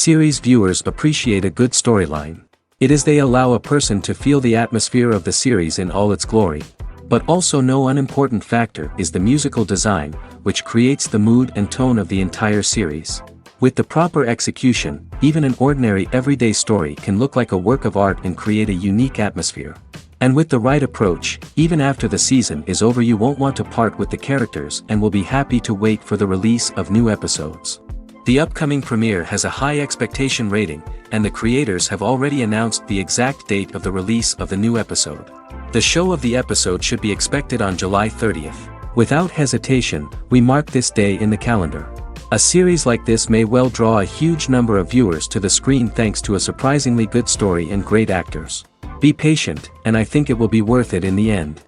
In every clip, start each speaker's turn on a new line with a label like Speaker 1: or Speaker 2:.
Speaker 1: Series viewers appreciate a good storyline. It is they allow a person to feel the atmosphere of the series in all its glory. But also no unimportant factor is the musical design, which creates the mood and tone of the entire series. With the proper execution, even an ordinary everyday story can look like a work of art and create a unique atmosphere. And with the right approach, even after the season is over you won't want to part with the characters and will be happy to wait for the release of new episodes. The upcoming premiere has a high expectation rating, and the creators have already announced the exact date of the release of the new episode. The show of the episode should be expected on July 30th. Without hesitation, we mark this day in the calendar. A series like this may well draw a huge number of viewers to the screen thanks to a surprisingly good story and great actors. Be patient, and I think it will be worth it in the end.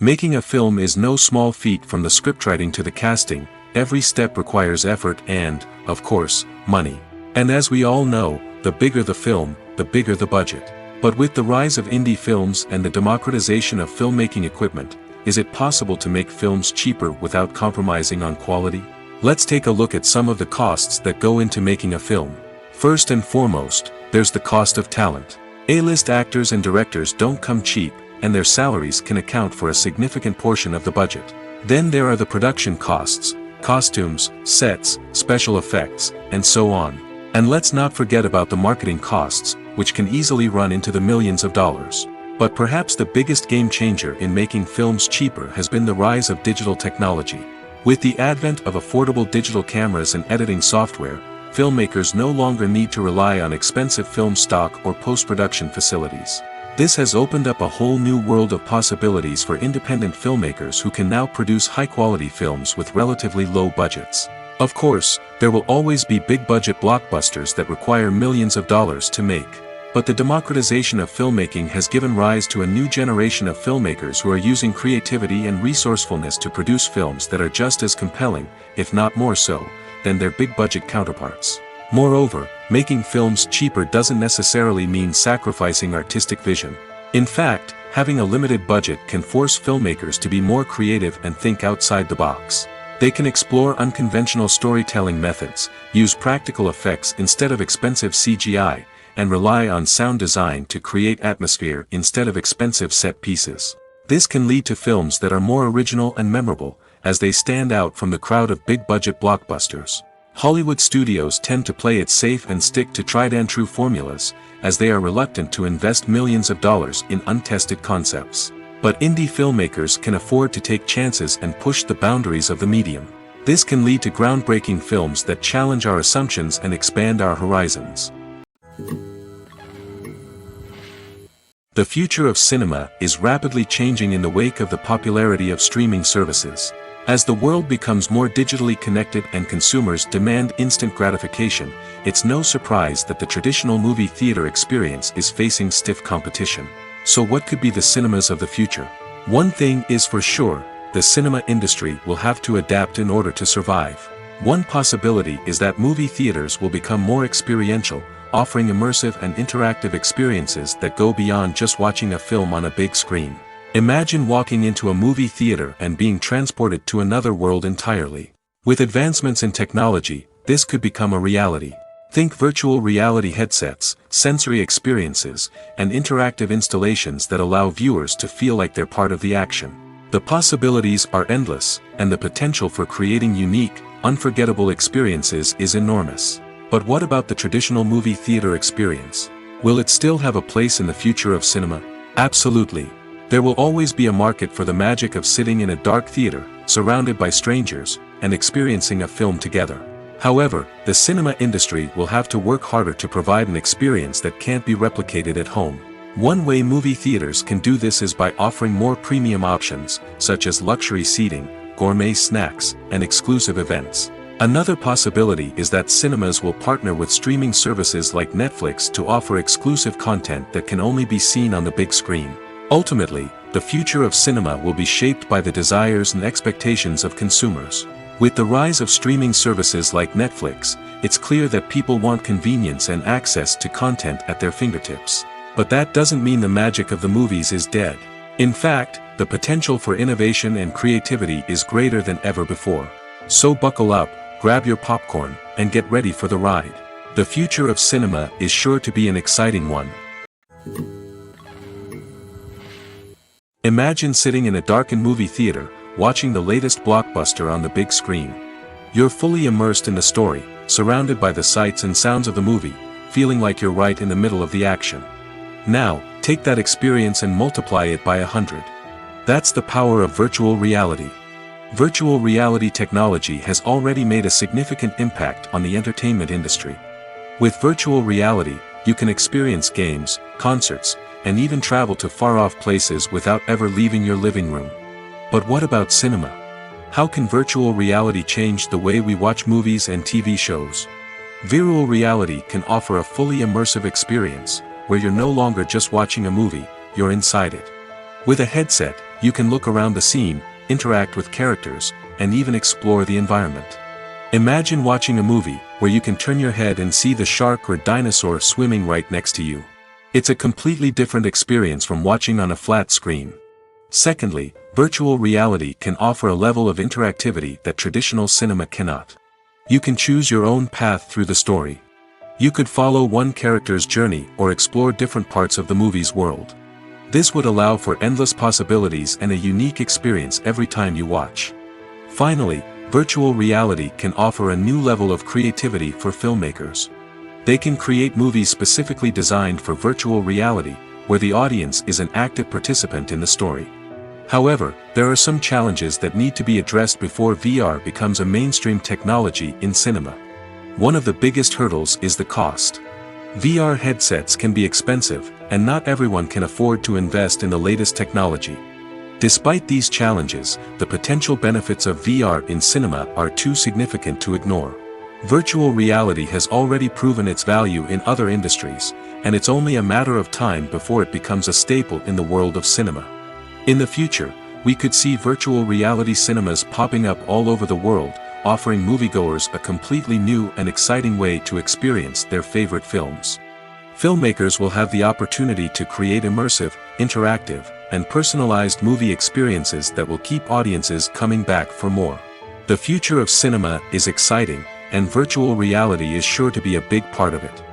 Speaker 2: Making a film is no small feat. From the scriptwriting to the casting, every step requires effort and, of course, money. And as we all know, the bigger the film, the bigger the budget. But with the rise of indie films and the democratization of filmmaking equipment, is it possible to make films cheaper without compromising on quality? Let's take a look at some of the costs that go into making a film. First and foremost, there's the cost of talent. A-list actors and directors don't come cheap, and their salaries can account for a significant portion of the budget. Then there are the production costs, costumes, sets, special effects, and so on. And let's not forget about the marketing costs, which can easily run into the millions of dollars. But perhaps the biggest game changer in making films cheaper has been the rise of digital technology. With the advent of affordable digital cameras and editing software, filmmakers no longer need to rely on expensive film stock or post-production facilities. This has opened up a whole new world of possibilities for independent filmmakers who can now produce high-quality films with relatively low budgets. Of course, there will always be big-budget blockbusters that require millions of dollars to make. But the democratization of filmmaking has given rise to a new generation of filmmakers who are using creativity and resourcefulness to produce films that are just as compelling, if not more so, than their big-budget counterparts. Moreover, making films cheaper doesn't necessarily mean sacrificing artistic vision. In fact, having a limited budget can force filmmakers to be more creative and think outside the box. They can explore unconventional storytelling methods, use practical effects instead of expensive CGI, and rely on sound design to create atmosphere instead of expensive set pieces. This can lead to films that are more original and memorable, as they stand out from the crowd of big-budget blockbusters. Hollywood studios tend to play it safe and stick to tried-and-true formulas, as they are reluctant to invest millions of dollars in untested concepts. But indie filmmakers can afford to take chances and push the boundaries of the medium. This can lead to groundbreaking films that challenge our assumptions and expand our horizons. The future of cinema is rapidly changing in the wake of the popularity of streaming services. As the world becomes more digitally connected and consumers demand instant gratification, it's no surprise that the traditional movie theater experience is facing stiff competition. So what could be the cinemas of the future? One thing is for sure, the cinema industry will have to adapt in order to survive. One possibility is that movie theaters will become more experiential, offering immersive and interactive experiences that go beyond just watching a film on a big screen. Imagine walking into a movie theater and being transported to another world entirely. With advancements in technology, this could become a reality. Think virtual reality headsets, sensory experiences, and interactive installations that allow viewers to feel like they're part of the action. The possibilities are endless, and the potential for creating unique, unforgettable experiences is enormous. But what about the traditional movie theater experience? Will it still have a place in the future of cinema? Absolutely. There will always be a market for the magic of sitting in a dark theater, surrounded by strangers, and experiencing a film together. However, the cinema industry will have to work harder to provide an experience that can't be replicated at home. One way movie theaters can do this is by offering more premium options, such as luxury seating, gourmet snacks, and exclusive events. Another possibility is that cinemas will partner with streaming services like Netflix to offer exclusive content that can only be seen on the big screen. Ultimately, the future of cinema will be shaped by the desires and expectations of consumers. With the rise of streaming services like Netflix, it's clear that people want convenience and access to content at their fingertips. But that doesn't mean the magic of the movies is dead. In fact, the potential for innovation and creativity is greater than ever before. So buckle up, grab your popcorn, and get ready for the ride. The future of cinema is sure to be an exciting one. Imagine sitting in a darkened movie theater, watching the latest blockbuster on the big screen. You're fully immersed in the story, surrounded by the sights and sounds of the movie, feeling like you're right in the middle of the action. Now, take that experience and multiply it by 100. That's the power of virtual reality. Virtual reality technology has already made a significant impact on the entertainment industry. With virtual reality, you can experience games, concerts, and even travel to far-off places without ever leaving your living room. But what about cinema? How can virtual reality change the way we watch movies and TV shows? Virtual reality can offer a fully immersive experience, where you're no longer just watching a movie, you're inside it. With a headset, you can look around the scene, interact with characters, and even explore the environment. Imagine watching a movie where you can turn your head and see the shark or dinosaur swimming right next to you. It's a completely different experience from watching on a flat screen. Secondly, virtual reality can offer a level of interactivity that traditional cinema cannot. You can choose your own path through the story. You could follow one character's journey or explore different parts of the movie's world. This would allow for endless possibilities and a unique experience every time you watch. Finally, virtual reality can offer a new level of creativity for filmmakers. They can create movies specifically designed for virtual reality, where the audience is an active participant in the story. However, there are some challenges that need to be addressed before VR becomes a mainstream technology in cinema. One of the biggest hurdles is the cost. VR headsets can be expensive, and not everyone can afford to invest in the latest technology. Despite these challenges, the potential benefits of VR in cinema are too significant to ignore. Virtual reality has already proven its value in other industries, and it's only a matter of time before it becomes a staple in the world of cinema. In the future, we could see virtual reality cinemas popping up all over the world, offering moviegoers a completely new and exciting way to experience their favorite films. Filmmakers will have the opportunity to create immersive, interactive, and personalized movie experiences that will keep audiences coming back for more. The future of cinema is exciting, and virtual reality is sure to be a big part of it.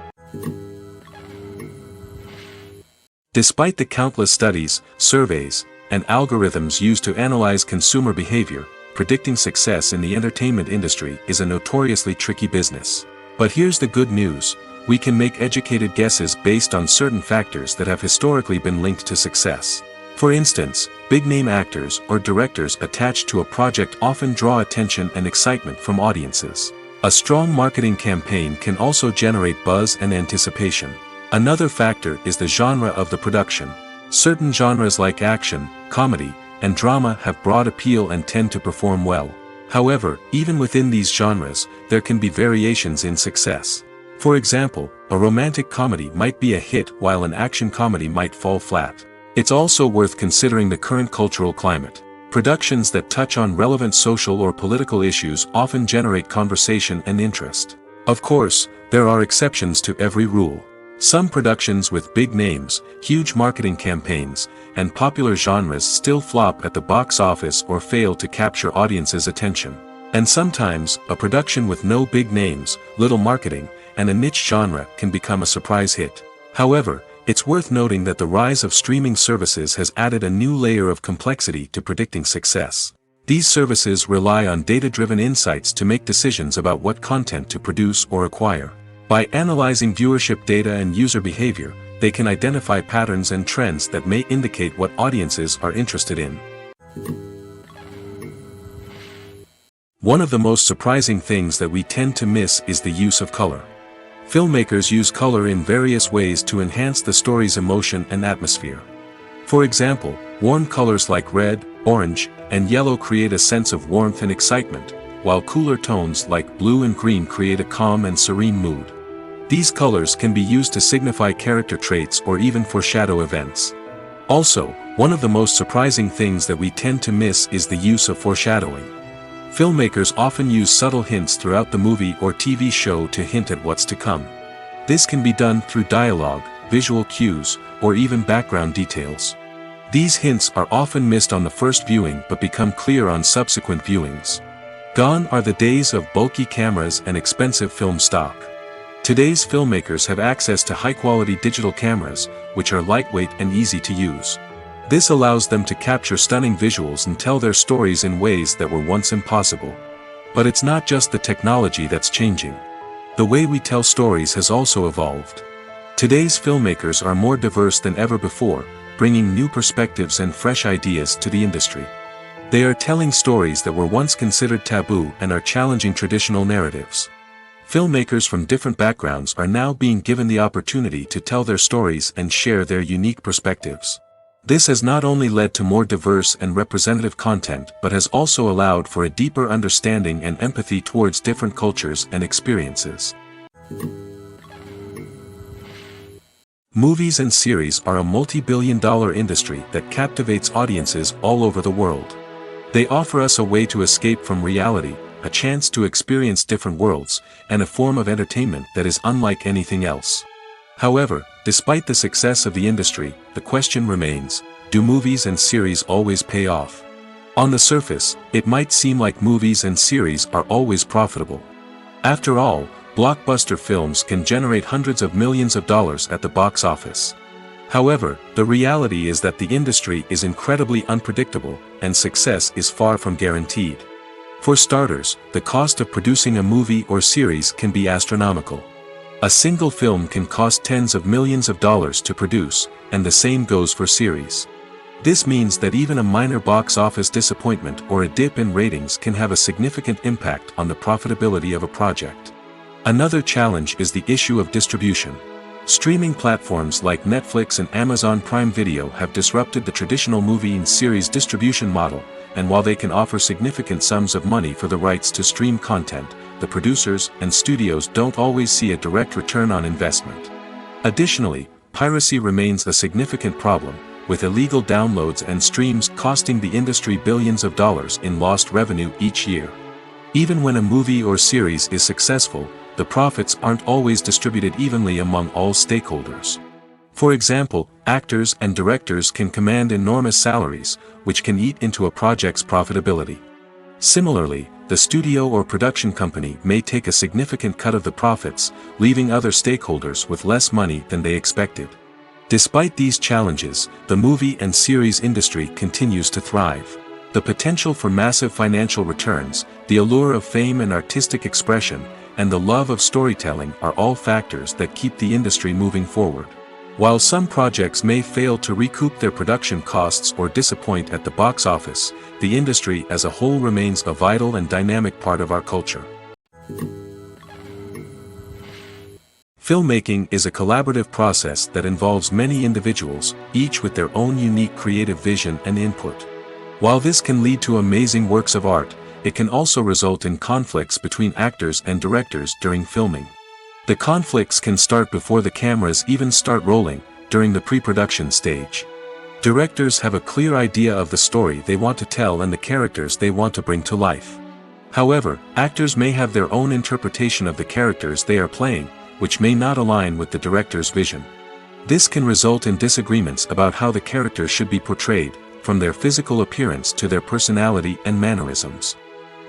Speaker 2: Despite the countless studies, surveys, and algorithms used to analyze consumer behavior, predicting success in the entertainment industry is a notoriously tricky business. But here's the good news: we can make educated guesses based on certain factors that have historically been linked to success. For instance, big-name actors or directors attached to a project often draw attention and excitement from audiences. A strong marketing campaign can also generate buzz and anticipation. Another factor is the genre of the production. Certain genres like action, comedy, and drama have broad appeal and tend to perform well. However, even within these genres, there can be variations in success. For example, a romantic comedy might be a hit while an action comedy might fall flat. It's also worth considering the current cultural climate. Productions that touch on relevant social or political issues often generate conversation and interest. Of course, there are exceptions to every rule. Some productions with big names, huge marketing campaigns, and popular genres still flop at the box office or fail to capture audiences' attention. And sometimes, a production with no big names, little marketing, and a niche genre can become a surprise hit. However, it's worth noting that the rise of streaming services has added a new layer of complexity to predicting success. These services rely on data-driven insights to make decisions about what content to produce or acquire. By analyzing viewership data and user behavior, they can identify patterns and trends that may indicate what audiences are interested in. One of the most surprising things that we tend to miss is the use of color. Filmmakers use color in various ways to enhance the story's emotion and atmosphere. For example, warm colors like red, orange, and yellow create a sense of warmth and excitement, while cooler tones like blue and green create a calm and serene mood. These colors can be used to signify character traits or even foreshadow events. Also, one of the most surprising things that we tend to miss is the use of foreshadowing. Filmmakers often use subtle hints throughout the movie or TV show to hint at what's to come. This can be done through dialogue, visual cues, or even background details. These hints are often missed on the first viewing but become clear on subsequent viewings. Gone are the days of bulky cameras and expensive film stock. Today's filmmakers have access to high-quality digital cameras, which are lightweight and easy to use. This allows them to capture stunning visuals and tell their stories in ways that were once impossible. But it's not just the technology that's changing. The way we tell stories has also evolved. Today's filmmakers are more diverse than ever before, bringing new perspectives and fresh ideas to the industry. They are telling stories that were once considered taboo and are challenging traditional narratives. Filmmakers from different backgrounds are now being given the opportunity to tell their stories and share their unique perspectives. This has not only led to more diverse and representative content but has also allowed for a deeper understanding and empathy towards different cultures and experiences. Movies and series are a multi-billion-dollar industry that captivates audiences all over the world. They offer us a way to escape from reality, a chance to experience different worlds, and a form of entertainment that is unlike anything else. However, despite the success of the industry, the question remains, do movies and series always pay off? On the surface, it might seem like movies and series are always profitable. After all, blockbuster films can generate hundreds of millions of dollars at the box office. However, the reality is that the industry is incredibly unpredictable, and success is far from guaranteed. For starters, the cost of producing a movie or series can be astronomical. A single film can cost tens of millions of dollars to produce, and the same goes for series. This means that even a minor box office disappointment or a dip in ratings can have a significant impact on the profitability of a project. Another challenge is the issue of distribution. Streaming platforms like Netflix and Amazon Prime Video have disrupted the traditional movie and series distribution model, and while they can offer significant sums of money for the rights to stream content, the producers and studios don't always see a direct return on investment. Additionally, piracy remains a significant problem, with illegal downloads and streams costing the industry billions of dollars in lost revenue each year. Even when a movie or series is successful, the profits aren't always distributed evenly among all stakeholders. For example, actors and directors can command enormous salaries, which can eat into a project's profitability. Similarly, the studio or production company may take a significant cut of the profits, leaving other stakeholders with less money than they expected. Despite these challenges, the movie and series industry continues to thrive. The potential for massive financial returns, the allure of fame and artistic expression, and the love of storytelling are all factors that keep the industry moving forward. While some projects may fail to recoup their production costs or disappoint at the box office, the industry as a whole remains a vital and dynamic part of our culture. Filmmaking is a collaborative process that involves many individuals, each with their own unique creative vision and input. While this can lead to amazing works of art, it can also result in conflicts between actors and directors during filming. The conflicts can start before the cameras even start rolling, during the pre-production stage. Directors have a clear idea of the story they want to tell and the characters they want to bring to life. However, actors may have their own interpretation of the characters they are playing, which may not align with the director's vision. This can result in disagreements about how the characters should be portrayed, from their physical appearance to their personality and mannerisms.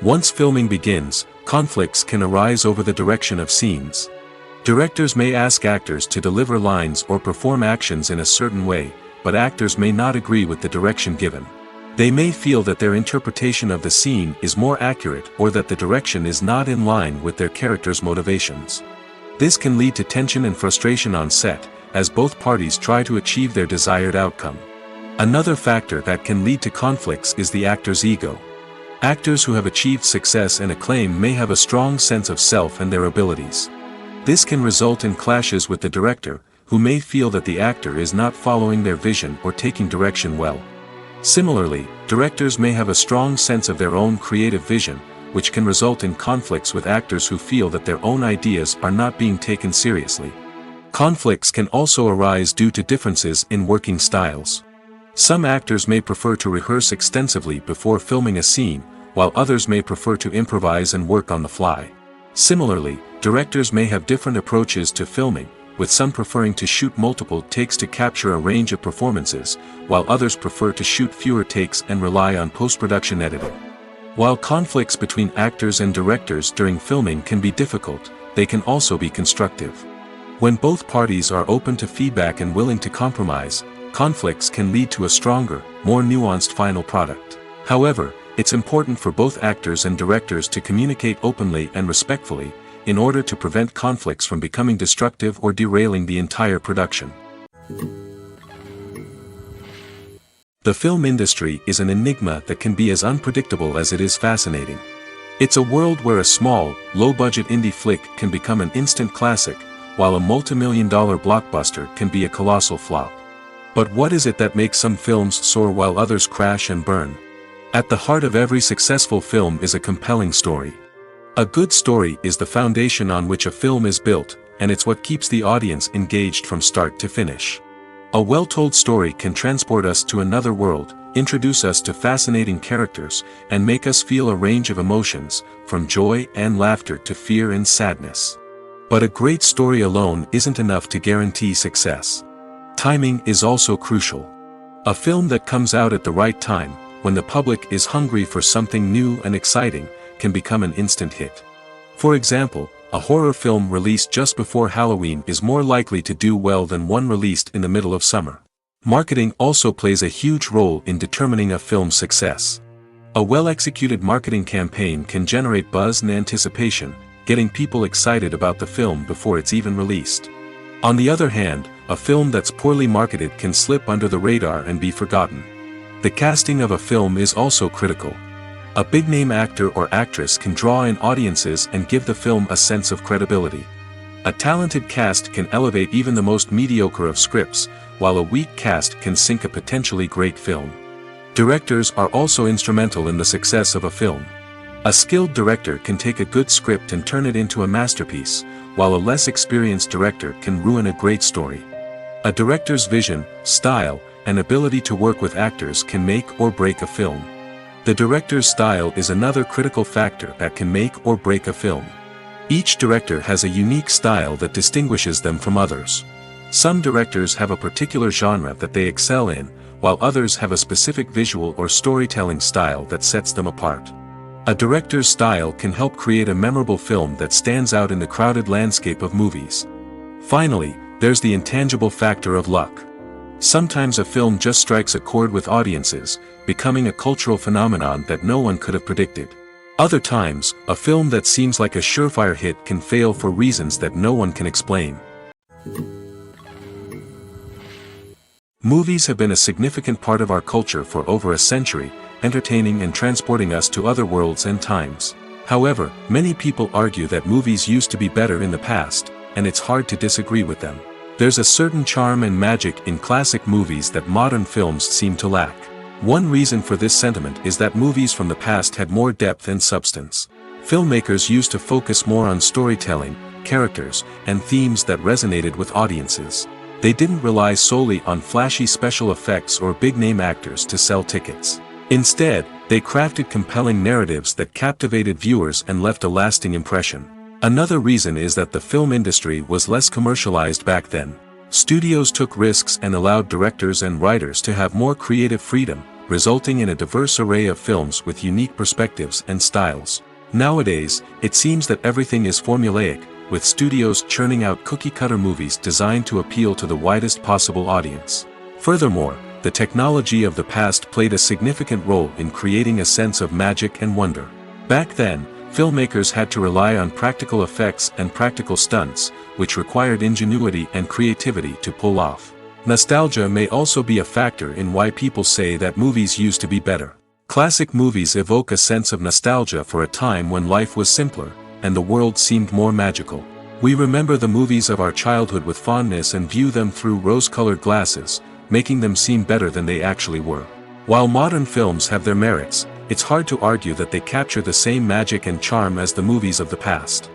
Speaker 2: Once filming begins, conflicts can arise over the direction of scenes. Directors may ask actors to deliver lines or perform actions in a certain way, but actors may not agree with the direction given. They may feel that their interpretation of the scene is more accurate or that the direction is not in line with their character's motivations. This can lead to tension and frustration on set, as both parties try to achieve their desired outcome. Another factor that can lead to conflicts is the actor's ego. Actors who have achieved success and acclaim may have a strong sense of self and their abilities. This can result in clashes with the director, who may feel that the actor is not following their vision or taking direction well. Similarly, directors may have a strong sense of their own creative vision, which can result in conflicts with actors who feel that their own ideas are not being taken seriously. Conflicts can also arise due to differences in working styles. Some actors may prefer to rehearse extensively before filming a scene, while others may prefer to improvise and work on the fly. Similarly, directors may have different approaches to filming, with some preferring to shoot multiple takes to capture a range of performances, while others prefer to shoot fewer takes and rely on post-production editing. While conflicts between actors and directors during filming can be difficult, they can also be constructive. When both parties are open to feedback and willing to compromise, conflicts can lead to a stronger, more nuanced final product. However, it's important for both actors and directors to communicate openly and respectfully, in order to prevent conflicts from becoming destructive or derailing the entire production. The film industry is an enigma that can be as unpredictable as it is fascinating. It's a world where a small, low-budget indie flick can become an instant classic, while a multi-million-dollar blockbuster can be a colossal flop. But what is it that makes some films soar while others crash and burn? At the heart of every successful film is a compelling story. A good story is the foundation on which a film is built, and it's what keeps the audience engaged from start to finish. A well-told story can transport us to another world, introduce us to fascinating characters, and make us feel a range of emotions, from joy and laughter to fear and sadness. But a great story alone isn't enough to guarantee success. Timing is also crucial. A film that comes out at the right time, when the public is hungry for something new and exciting, can become an instant hit. For example, a horror film released just before Halloween is more likely to do well than one released in the middle of summer. Marketing also plays a huge role in determining a film's success. A well-executed marketing campaign can generate buzz and anticipation, getting people excited about the film before it's even released. On the other hand, a film that's poorly marketed can slip under the radar and be forgotten. The casting of a film is also critical. A big-name actor or actress can draw in audiences and give the film a sense of credibility. A talented cast can elevate even the most mediocre of scripts, while a weak cast can sink a potentially great film. Directors are also instrumental in the success of a film. A skilled director can take a good script and turn it into a masterpiece, while a less experienced director can ruin a great story. A director's vision, style, and ability to work with actors can make or break a film. The director's style is another critical factor that can make or break a film. Each director has a unique style that distinguishes them from others. Some directors have a particular genre that they excel in, while others have a specific visual or storytelling style that sets them apart. A director's style can help create a memorable film that stands out in the crowded landscape of movies. Finally, there's the intangible factor of luck. Sometimes a film just strikes a chord with audiences, becoming a cultural phenomenon that no one could have predicted. Other times, a film that seems like a surefire hit can fail for reasons that no one can explain. Movies have been a significant part of our culture for over a century, entertaining and transporting us to other worlds and times. However, many people argue that movies used to be better in the past, and it's hard to disagree with them. There's a certain charm and magic in classic movies that modern films seem to lack. One reason for this sentiment is that movies from the past had more depth and substance. Filmmakers used to focus more on storytelling, characters, and themes that resonated with audiences. They didn't rely solely on flashy special effects or big-name actors to sell tickets. Instead, they crafted compelling narratives that captivated viewers and left a lasting impression. Another reason is that the film industry was less commercialized back then. Studios took risks and allowed directors and writers to have more creative freedom, resulting in a diverse array of films with unique perspectives and styles. Nowadays, it seems that everything is formulaic, with studios churning out cookie-cutter movies designed to appeal to the widest possible audience. Furthermore, the technology of the past played a significant role in creating a sense of magic and wonder. Back then, filmmakers had to rely on practical effects and practical stunts, which required ingenuity and creativity to pull off. Nostalgia may also be a factor in why people say that movies used to be better. Classic movies evoke a sense of nostalgia for a time when life was simpler, and the world seemed more magical. We remember the movies of our childhood with fondness and view them through rose-colored glasses, making them seem better than they actually were. While modern films have their merits, it's hard to argue that they capture the same magic and charm as the movies of the past.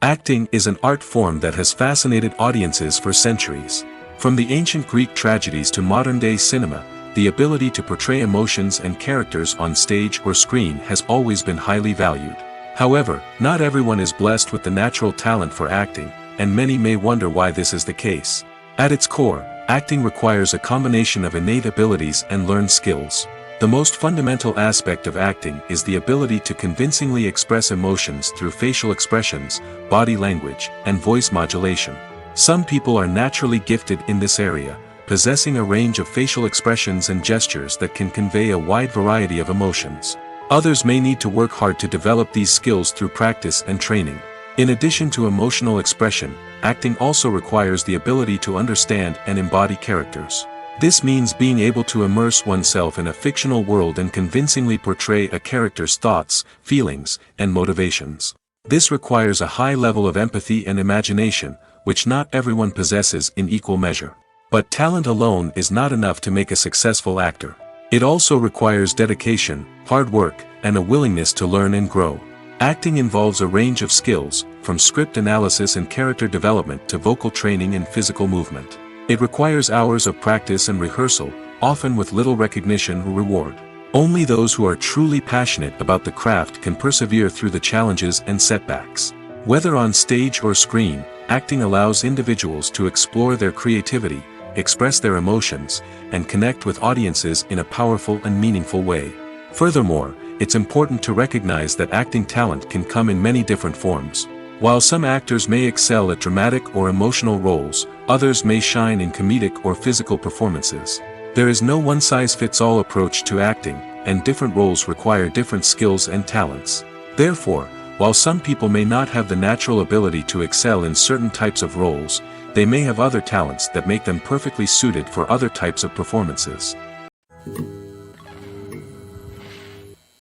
Speaker 2: Acting is an art form that has fascinated audiences for centuries. From the ancient Greek tragedies to modern-day cinema, the ability to portray emotions and characters on stage or screen has always been highly valued. However, not everyone is blessed with the natural talent for acting, and many may wonder why this is the case. At its core, acting requires a combination of innate abilities and learned skills. The most fundamental aspect of acting is the ability to convincingly express emotions through facial expressions, body language, and voice modulation. Some people are naturally gifted in this area, possessing a range of facial expressions and gestures that can convey a wide variety of emotions. Others may need to work hard to develop these skills through practice and training. In addition to emotional expression, acting also requires the ability to understand and embody characters. This means being able to immerse oneself in a fictional world and convincingly portray a character's thoughts, feelings, and motivations. This requires a high level of empathy and imagination, which not everyone possesses in equal measure. But talent alone is not enough to make a successful actor. It also requires dedication, hard work, and a willingness to learn and grow. Acting involves a range of skills, from script analysis and character development to vocal training and physical movement. It requires hours of practice and rehearsal, often with little recognition or reward. Only those who are truly passionate about the craft can persevere through the challenges and setbacks. Whether on stage or screen, acting allows individuals to explore their creativity, express their emotions, and connect with audiences in a powerful and meaningful way. Furthermore, it's important to recognize that acting talent can come in many different forms. While some actors may excel at dramatic or emotional roles, others may shine in comedic or physical performances. There is no one-size-fits-all approach to acting, and different roles require different skills and talents. Therefore, while some people may not have the natural ability to excel in certain types of roles, they may have other talents that make them perfectly suited for other types of performances.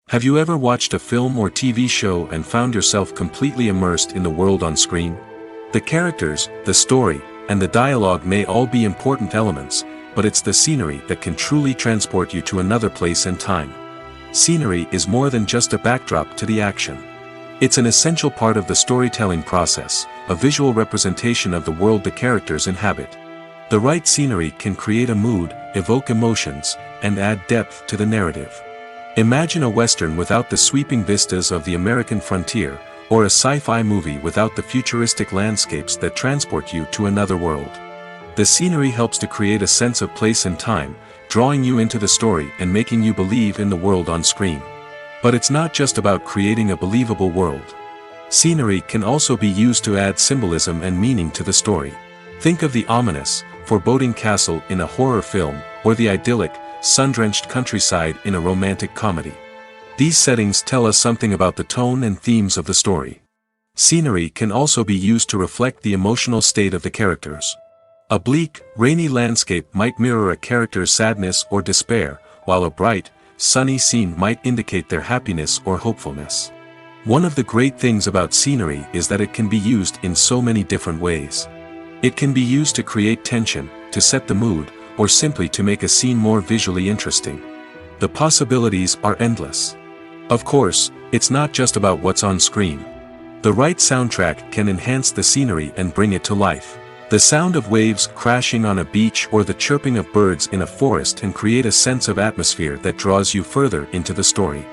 Speaker 2: Have you ever watched a film or TV show and found yourself completely immersed in the world on screen? The characters, the story, and the dialogue may all be important elements, but it's the scenery that can truly transport you to another place and time. Scenery is more than just a backdrop to the action. It's an essential part of the storytelling process, a visual representation of the world the characters inhabit. The right scenery can create a mood, evoke emotions, and add depth to the narrative. Imagine a Western without the sweeping vistas of the American frontier, or a sci-fi movie without the futuristic landscapes that transport you to another world. The scenery helps to create a sense of place and time, drawing you into the story and making you believe in the world on screen. But it's not just about creating a believable world. Scenery can also be used to add symbolism and meaning to the story. Think of the ominous, foreboding castle in a horror film, or the idyllic, sun-drenched countryside in a romantic comedy. These settings tell us something about the tone and themes of the story. Scenery can also be used to reflect the emotional state of the characters. A bleak, rainy landscape might mirror a character's sadness or despair, while a bright, sunny scene might indicate their happiness or hopefulness. One of the great things about scenery is that it can be used in so many different ways. It can be used to create tension, to set the mood, or simply to make a scene more visually interesting. The possibilities are endless. Of course, it's not just about what's on screen. The right soundtrack can enhance the scenery and bring it to life. The sound of waves crashing on a beach or the chirping of birds in a forest can create a sense of atmosphere that draws you further into the story.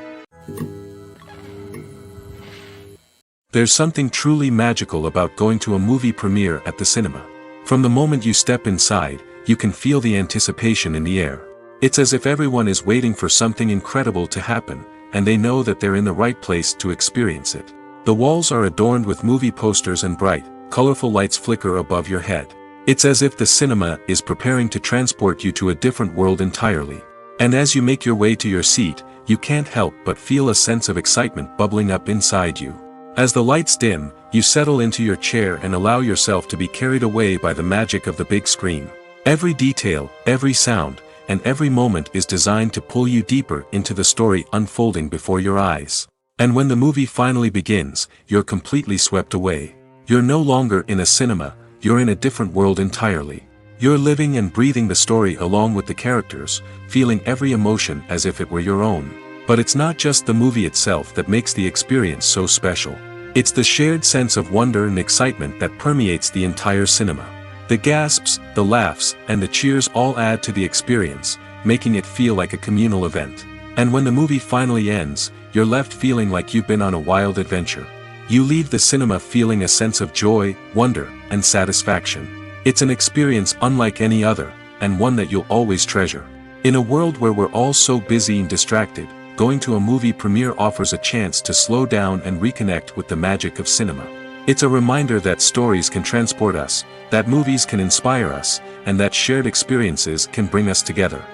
Speaker 2: There's something truly magical about going to a movie premiere at the cinema. From the moment you step inside, you can feel the anticipation in the air. It's as if everyone is waiting for something incredible to happen, and they know that they're in the right place to experience it. The walls are adorned with movie posters and bright, colorful lights flicker above your head. It's as if the cinema is preparing to transport you to a different world entirely. And as you make your way to your seat, you can't help but feel a sense of excitement bubbling up inside you. As the lights dim, you settle into your chair and allow yourself to be carried away by the magic of the big screen. Every detail, every sound, and every moment is designed to pull you deeper into the story unfolding before your eyes. And when the movie finally begins, you're completely swept away. You're no longer in a cinema, you're in a different world entirely. You're living and breathing the story along with the characters, feeling every emotion as if it were your own. But it's not just the movie itself that makes the experience so special. It's the shared sense of wonder and excitement that permeates the entire cinema. The gasps, the laughs, and the cheers all add to the experience, making it feel like a communal event. And when the movie finally ends, you're left feeling like you've been on a wild adventure. You leave the cinema feeling a sense of joy, wonder, and satisfaction. It's an experience unlike any other, and one that you'll always treasure. In a world where we're all so busy and distracted, going to a movie premiere offers a chance to slow down and reconnect with the magic of cinema. It's a reminder that stories can transport us, that movies can inspire us, and that shared experiences can bring us together.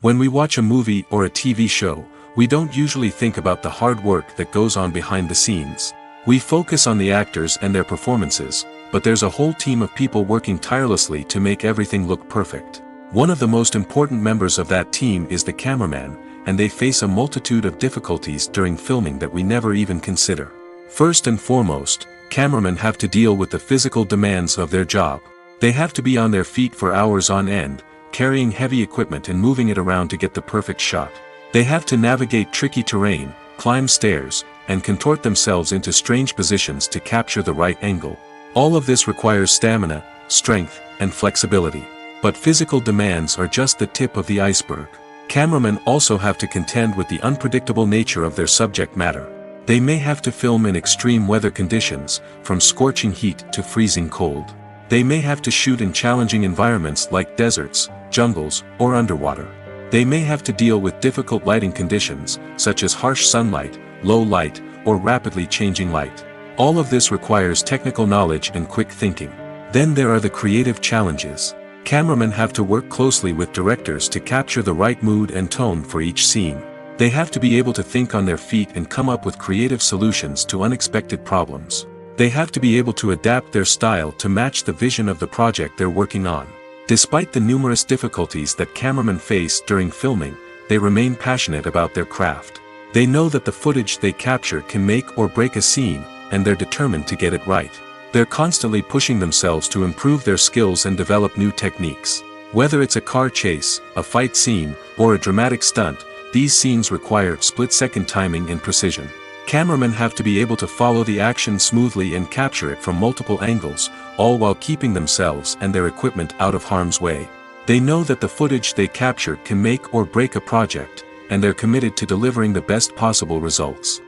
Speaker 2: When we watch a movie or a TV show, we don't usually think about the hard work that goes on behind the scenes. We focus on the actors and their performances, but there's a whole team of people working tirelessly to make everything look perfect. One of the most important members of that team is the cameraman, and they face a multitude of difficulties during filming that we never even consider. First and foremost, cameramen have to deal with the physical demands of their job. They have to be on their feet for hours on end, carrying heavy equipment and moving it around to get the perfect shot. They have to navigate tricky terrain, climb stairs, and contort themselves into strange positions to capture the right angle. All of this requires stamina, strength, and flexibility. But physical demands are just the tip of the iceberg. Cameramen also have to contend with the unpredictable nature of their subject matter. They may have to film in extreme weather conditions, from scorching heat to freezing cold. They may have to shoot in challenging environments like deserts, jungles, or underwater. They may have to deal with difficult lighting conditions, such as harsh sunlight, low light, or rapidly changing light. All of this requires technical knowledge and quick thinking. Then there are the creative challenges. Cameramen have to work closely with directors to capture the right mood and tone for each scene. They have to be able to think on their feet and come up with creative solutions to unexpected problems. They have to be able to adapt their style to match the vision of the project they're working on. Despite the numerous difficulties that cameramen face during filming, they remain passionate about their craft. They know that the footage they capture can make or break a scene, and they're determined to get it right. They're constantly pushing themselves to improve their skills and develop new techniques. Whether it's a car chase, a fight scene, or a dramatic stunt, these scenes require split-second timing and precision. Cameramen have to be able to follow the action smoothly and capture it from multiple angles, all while keeping themselves and their equipment out of harm's way. They know that the footage they capture can make or break a project, and they're committed to delivering the best possible results.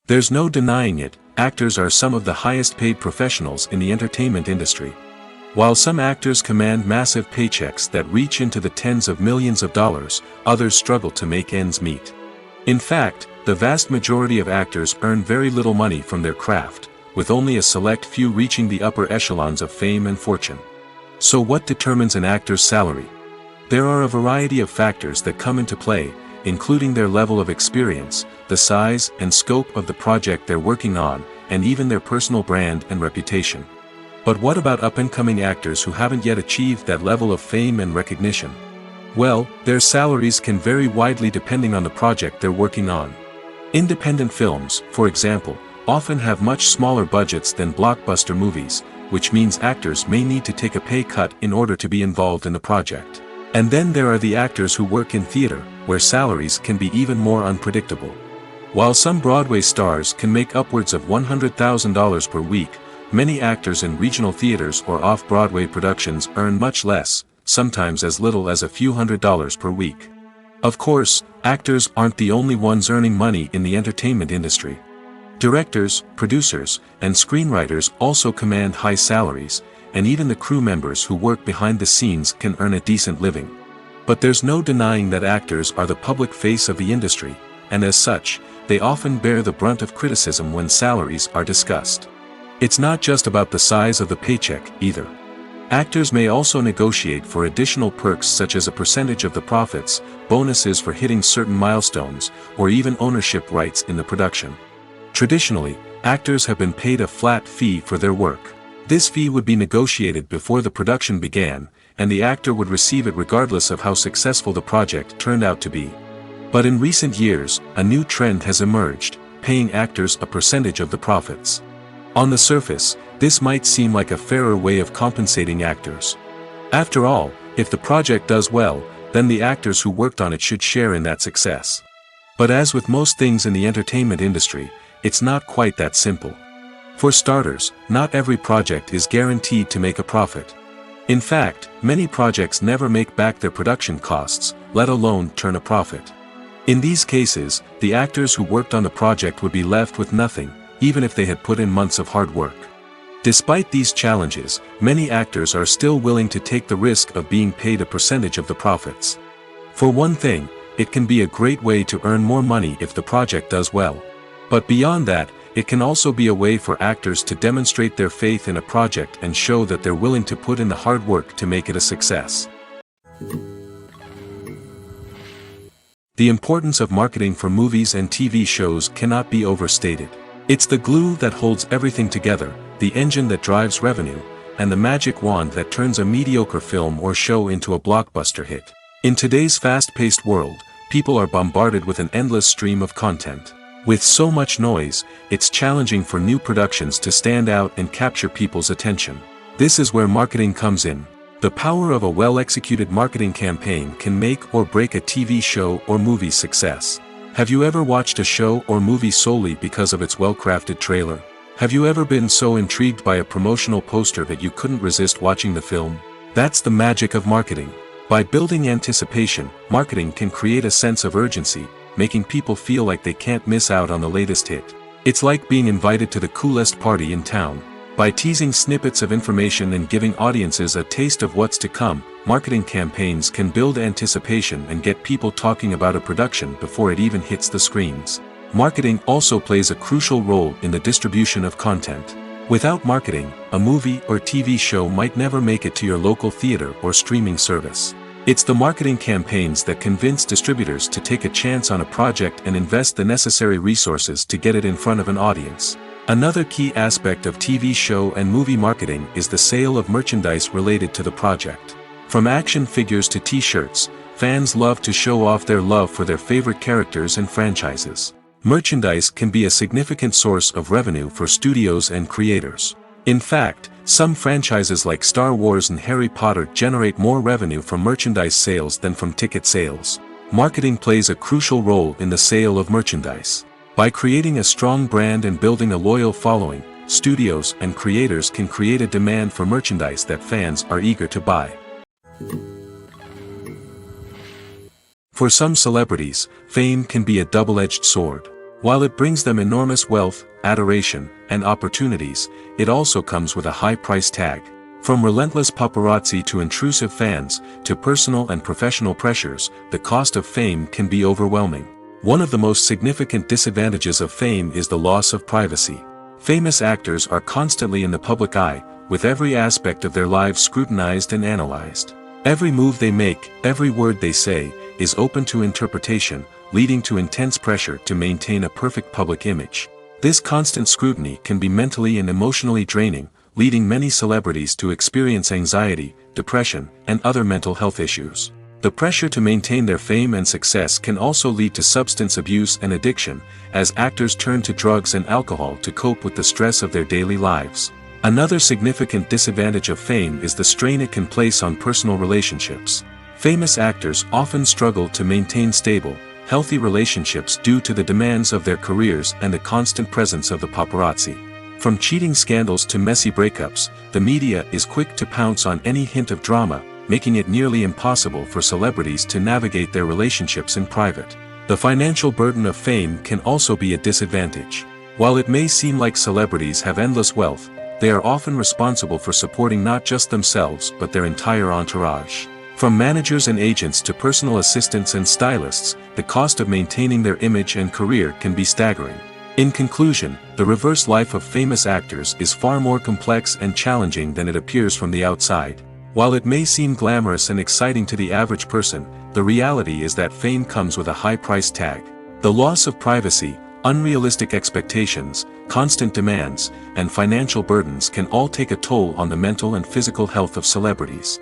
Speaker 2: There's no denying it, actors are some of the highest paid professionals in the entertainment industry. While some actors command massive paychecks that reach into the tens of millions of dollars, others struggle to make ends meet. In fact, the vast majority of actors earn very little money from their craft, with only a select few reaching the upper echelons of fame and fortune. So what determines an actor's salary? There are a variety of factors that come into play, including their level of experience, the size and scope of the project they're working on, and even their personal brand and reputation. But what about up-and-coming actors who haven't yet achieved that level of fame and recognition? Well, their salaries can vary widely depending on the project they're working on. Independent films, for example, often have much smaller budgets than blockbuster movies, which means actors may need to take a pay cut in order to be involved in the project. And then there are the actors who work in theater, where salaries can be even more unpredictable. While some Broadway stars can make upwards of $100,000 per week, many actors in regional theaters or off-Broadway productions earn much less, sometimes as little as a few $100s per week. Of course, actors aren't the only ones earning money in the entertainment industry. Directors, producers, and screenwriters also command high salaries, and even the crew members who work behind the scenes can earn a decent living. But there's no denying that actors are the public face of the industry, and as such, they often bear the brunt of criticism when salaries are discussed. It's not just about the size of the paycheck, either. Actors may also negotiate for additional perks such as a percentage of the profits, bonuses for hitting certain milestones, or even ownership rights in the production. Traditionally, actors have been paid a flat fee for their work. This fee would be negotiated before the production began, and the actor would receive it regardless of how successful the project turned out to be. But in recent years, a new trend has emerged, paying actors a percentage of the profits. On the surface, this might seem like a fairer way of compensating actors. After all, if the project does well, then the actors who worked on it should share in that success. But as with most things in the entertainment industry, it's not quite that simple. For starters, not every project is guaranteed to make a profit. In fact, many projects never make back their production costs, let alone turn a profit. In these cases, the actors who worked on the project would be left with nothing, even if they had put in months of hard work. Despite these challenges, many actors are still willing to take the risk of being paid a percentage of the profits. For one thing, it can be a great way to earn more money if the project does well. But beyond that, it can also be a way for actors to demonstrate their faith in a project and show that they're willing to put in the hard work to make it a success. The importance of marketing for movies and TV shows cannot be overstated. It's the glue that holds everything together, the engine that drives revenue, and the magic wand that turns a mediocre film or show into a blockbuster hit. In today's fast-paced world, people are bombarded with an endless stream of content. With so much noise, it's challenging for new productions to stand out and capture people's attention. This is where marketing comes in. The power of a well-executed marketing campaign can make or break a TV show or movie's success. Have you ever watched a show or movie solely because of its well-crafted trailer? Have you ever been so intrigued by a promotional poster that you couldn't resist watching the film? That's the magic of marketing. By building anticipation, marketing can create a sense of urgency, making people feel like they can't miss out on the latest hit. It's like being invited to the coolest party in town. By teasing snippets of information and giving audiences a taste of what's to come, marketing campaigns can build anticipation and get people talking about a production before it even hits the screens. Marketing also plays a crucial role in the distribution of content. Without marketing, a movie or TV show might never make it to your local theater or streaming service. It's the marketing campaigns that convince distributors to take a chance on a project and invest the necessary resources to get it in front of an audience. Another key aspect of TV show and movie marketing is the sale of merchandise related to the project. From action figures to t-shirts, fans love to show off their love for their favorite characters and franchises. Merchandise can be a significant source of revenue for studios and creators. In fact, some franchises like Star Wars and Harry Potter generate more revenue from merchandise sales than from ticket sales. Marketing plays a crucial role in the sale of merchandise. By creating a strong brand and building a loyal following, studios and creators can create a demand for merchandise that fans are eager to buy. For some celebrities, fame can be a double-edged sword. While it brings them enormous wealth, adoration, and opportunities, it also comes with a high price tag. From relentless paparazzi to intrusive fans, to personal and professional pressures, the cost of fame can be overwhelming. One of the most significant disadvantages of fame is the loss of privacy. Famous actors are constantly in the public eye, with every aspect of their lives scrutinized and analyzed. Every move they make, every word they say, is open to interpretation, leading to intense pressure to maintain a perfect public image. This constant scrutiny can be mentally and emotionally draining, leading many celebrities to experience anxiety, depression, and other mental health issues. The pressure to maintain their fame and success can also lead to substance abuse and addiction, as actors turn to drugs and alcohol to cope with the stress of their daily lives. Another significant disadvantage of fame is the strain it can place on personal relationships. Famous actors often struggle to maintain stable, healthy relationships due to the demands of their careers and the constant presence of the paparazzi. From cheating scandals to messy breakups, the media is quick to pounce on any hint of drama, making it nearly impossible for celebrities to navigate their relationships in private. The financial burden of fame can also be a disadvantage. While it may seem like celebrities have endless wealth, they are often responsible for supporting not just themselves but their entire entourage. From managers and agents to personal assistants and stylists, the cost of maintaining their image and career can be staggering. In conclusion, the reverse life of famous actors is far more complex and challenging than it appears from the outside. While it may seem glamorous and exciting to the average person, the reality is that fame comes with a high price tag. The loss of privacy, unrealistic expectations, constant demands, and financial burdens can all take a toll on the mental and physical health of celebrities.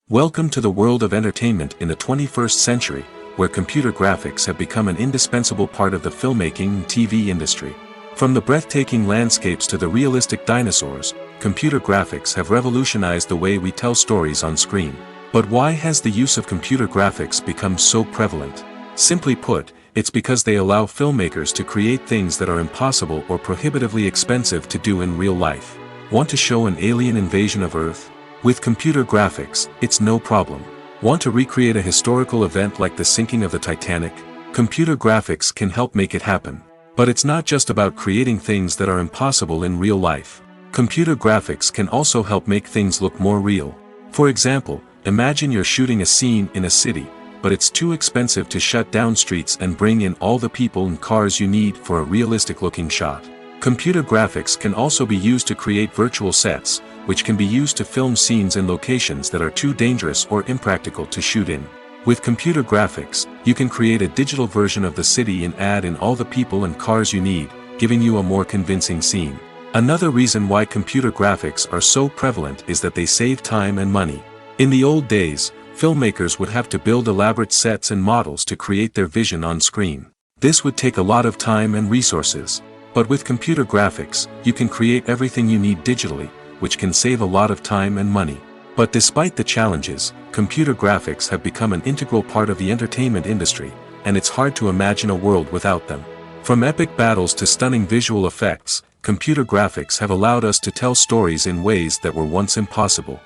Speaker 2: Welcome to the world of entertainment in the 21st century, where computer graphics have become an indispensable part of the filmmaking and TV industry. From the breathtaking landscapes to the realistic dinosaurs, computer graphics have revolutionized the way we tell stories on screen. But why has the use of computer graphics become so prevalent? Simply put, it's because they allow filmmakers to create things that are impossible or prohibitively expensive to do in real life. Want to show an alien invasion of Earth? With computer graphics, it's no problem. Want to recreate a historical event like the sinking of the Titanic? Computer graphics can help make it happen. But it's not just about creating things that are impossible in real life. Computer graphics can also help make things look more real. For example, imagine you're shooting a scene in a city, but it's too expensive to shut down streets and bring in all the people and cars you need for a realistic-looking shot. Computer graphics can also be used to create virtual sets, which can be used to film scenes in locations that are too dangerous or impractical to shoot in. With computer graphics, you can create a digital version of the city and add in all the people and cars you need, giving you a more convincing scene. Another reason why computer graphics are so prevalent is that they save time and money. In the old days, filmmakers would have to build elaborate sets and models to create their vision on screen. This would take a lot of time and resources. But with computer graphics, you can create everything you need digitally, which can save a lot of time and money. But despite the challenges, computer graphics have become an integral part of the entertainment industry, and it's hard to imagine a world without them. From epic battles to stunning visual effects, computer graphics have allowed us to tell stories in ways that were once impossible.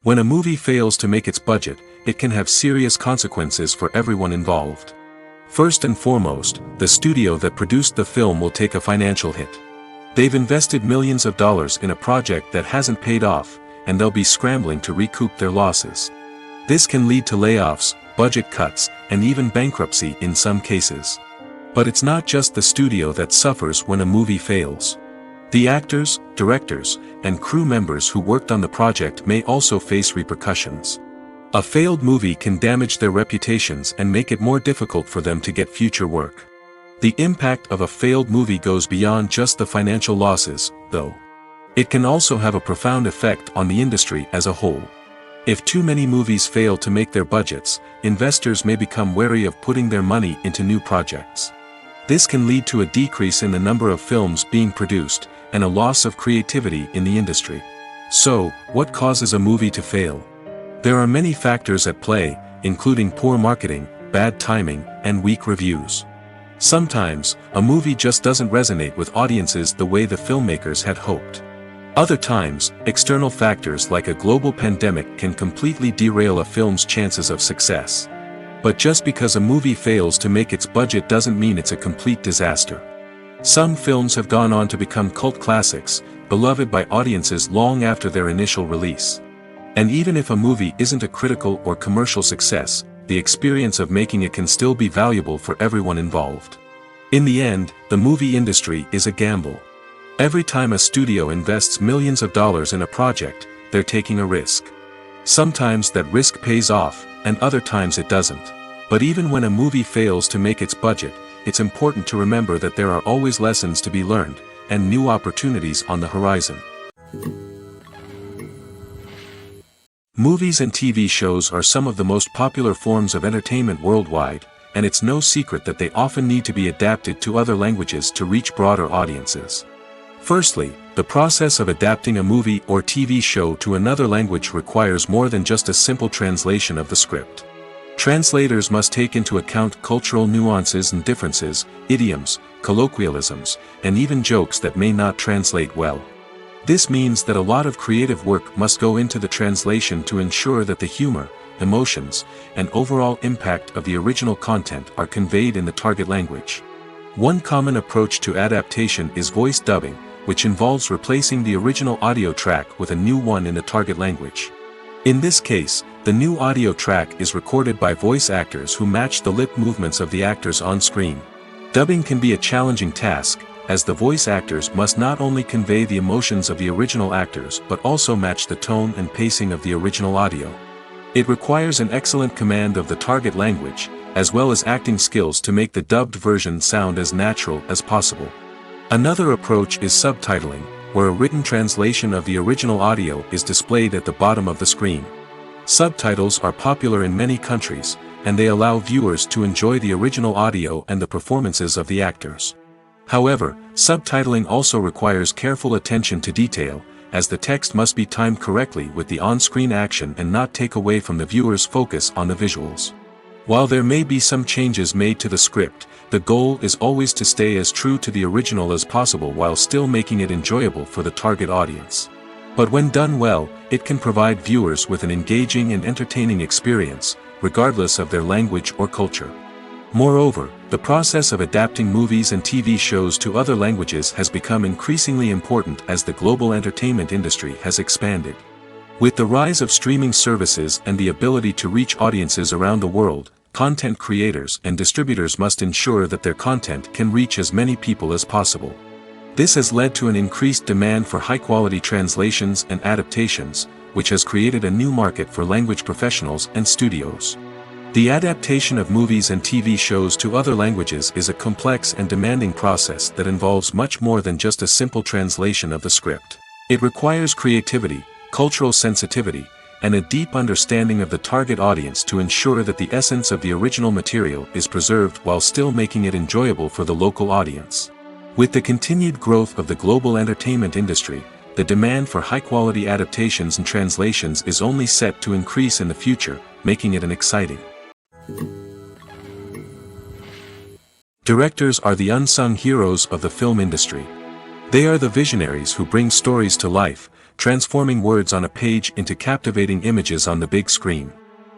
Speaker 2: When a movie fails to make its budget, it can have serious consequences for everyone involved. First and foremost, the studio that produced the film will take a financial hit. They've invested millions of dollars in a project that hasn't paid off, and they'll be scrambling to recoup their losses. This can lead to layoffs, budget cuts, and even bankruptcy in some cases. But it's not just the studio that suffers when a movie fails. The actors, directors, and crew members who worked on the project may also face repercussions. A failed movie can damage their reputations and make it more difficult for them to get future work. The impact of a failed movie goes beyond just the financial losses, though. It can also have a profound effect on the industry as a whole. If too many movies fail to make their budgets, investors may become wary of putting their money into new projects. This can lead to a decrease in the number of films being produced, and a loss of creativity in the industry. So, what causes a movie to fail? There are many factors at play, including poor marketing, bad timing, and weak reviews. Sometimes, a movie just doesn't resonate with audiences the way the filmmakers had hoped. Other times, external factors like a global pandemic can completely derail a film's chances of success. But just because a movie fails to make its budget doesn't mean it's a complete disaster. Some films have gone on to become cult classics, beloved by audiences long after their initial release. And even if a movie isn't a critical or commercial success, the experience of making it can still be valuable for everyone involved. In the end, the movie industry is a gamble. Every time a studio invests millions of dollars in a project, they're taking a risk. Sometimes that risk pays off, and other times it doesn't. But even when a movie fails to make its budget, it's important to remember that there are always lessons to be learned, and new opportunities on the horizon. Movies and TV shows are some of the most popular forms of entertainment worldwide, and it's no secret that they often need to be adapted to other languages to reach broader audiences. Firstly, the process of adapting a movie or TV show to another language requires more than just a simple translation of the script. Translators must take into account cultural nuances and differences, idioms, colloquialisms, and even jokes that may not translate well. This means that a lot of creative work must go into the translation to ensure that the humor, emotions, and overall impact of the original content are conveyed in the target language. One common approach to adaptation is voice dubbing, which involves replacing the original audio track with a new one in the target language. In this case, the new audio track is recorded by voice actors who match the lip movements of the actors on screen. Dubbing can be a challenging task, as the voice actors must not only convey the emotions of the original actors but also match the tone and pacing of the original audio. It requires an excellent command of the target language, as well as acting skills to make the dubbed version sound as natural as possible. Another approach is subtitling, where a written translation of the original audio is displayed at the bottom of the screen. Subtitles are popular in many countries, and they allow viewers to enjoy the original audio and the performances of the actors. However, subtitling also requires careful attention to detail, as the text must be timed correctly with the on-screen action and not take away from the viewer's focus on the visuals. While there may be some changes made to the script, the goal is always to stay as true to the original as possible while still making it enjoyable for the target audience. But when done well, it can provide viewers with an engaging and entertaining experience, regardless of their language or culture. Moreover, the process of adapting movies and TV shows to other languages has become increasingly important as the global entertainment industry has expanded. With the rise of streaming services and the ability to reach audiences around the world, content creators and distributors must ensure that their content can reach as many people as possible. This has led to an increased demand for high-quality translations and adaptations, which has created a new market for language professionals and studios. The adaptation of movies and TV shows to other languages is a complex and demanding process that involves much more than just a simple translation of the script. It requires creativity, cultural sensitivity, and a deep understanding of the target audience to ensure that the essence of the original material is preserved while still making it enjoyable for the local audience. With the continued growth of the global entertainment industry, the demand for high-quality adaptations and translations is only set to increase in the future, making it an exciting. Directors are the unsung heroes of the film industry. They are the visionaries who bring stories to life, transforming words on a page into captivating images on the big screen.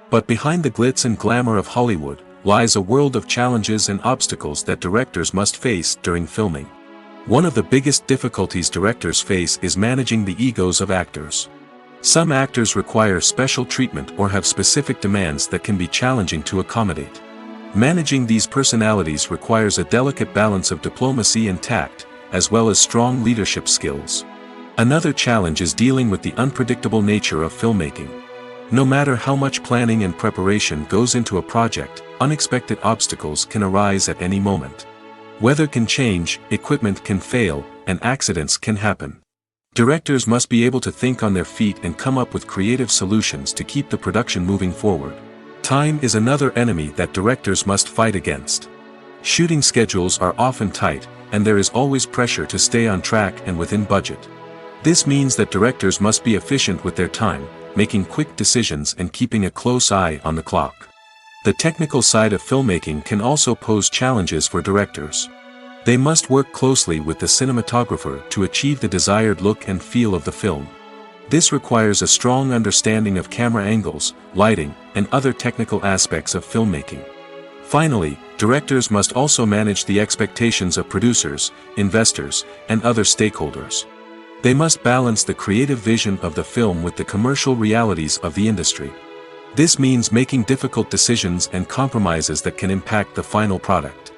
Speaker 2: But behind the glitz and glamour of Hollywood, lies a world of challenges and obstacles that directors must face during filming. One of the biggest difficulties directors face is managing the egos of actors. Some actors require special treatment or have specific demands that can be challenging to accommodate. Managing these personalities requires a delicate balance of diplomacy and tact, as well as strong leadership skills. Another challenge is dealing with the unpredictable nature of filmmaking. No matter how much planning and preparation goes into a project, unexpected obstacles can arise at any moment. Weather can change, equipment can fail, and accidents can happen. Directors must be able to think on their feet and come up with creative solutions to keep the production moving forward. Time is another enemy that directors must fight against. Shooting schedules are often tight, and there is always pressure to stay on track and within budget. This means that directors must be efficient with their time, making quick decisions and keeping a close eye on the clock. The technical side of filmmaking can also pose challenges for directors. They must work closely with the cinematographer to achieve the desired look and feel of the film. This requires a strong understanding of camera angles, lighting, and other technical aspects of filmmaking. Finally, directors must also manage the expectations of producers, investors, and other stakeholders. They must balance the creative vision of the film with the commercial realities of the industry. This means making difficult decisions and compromises that can impact the final product.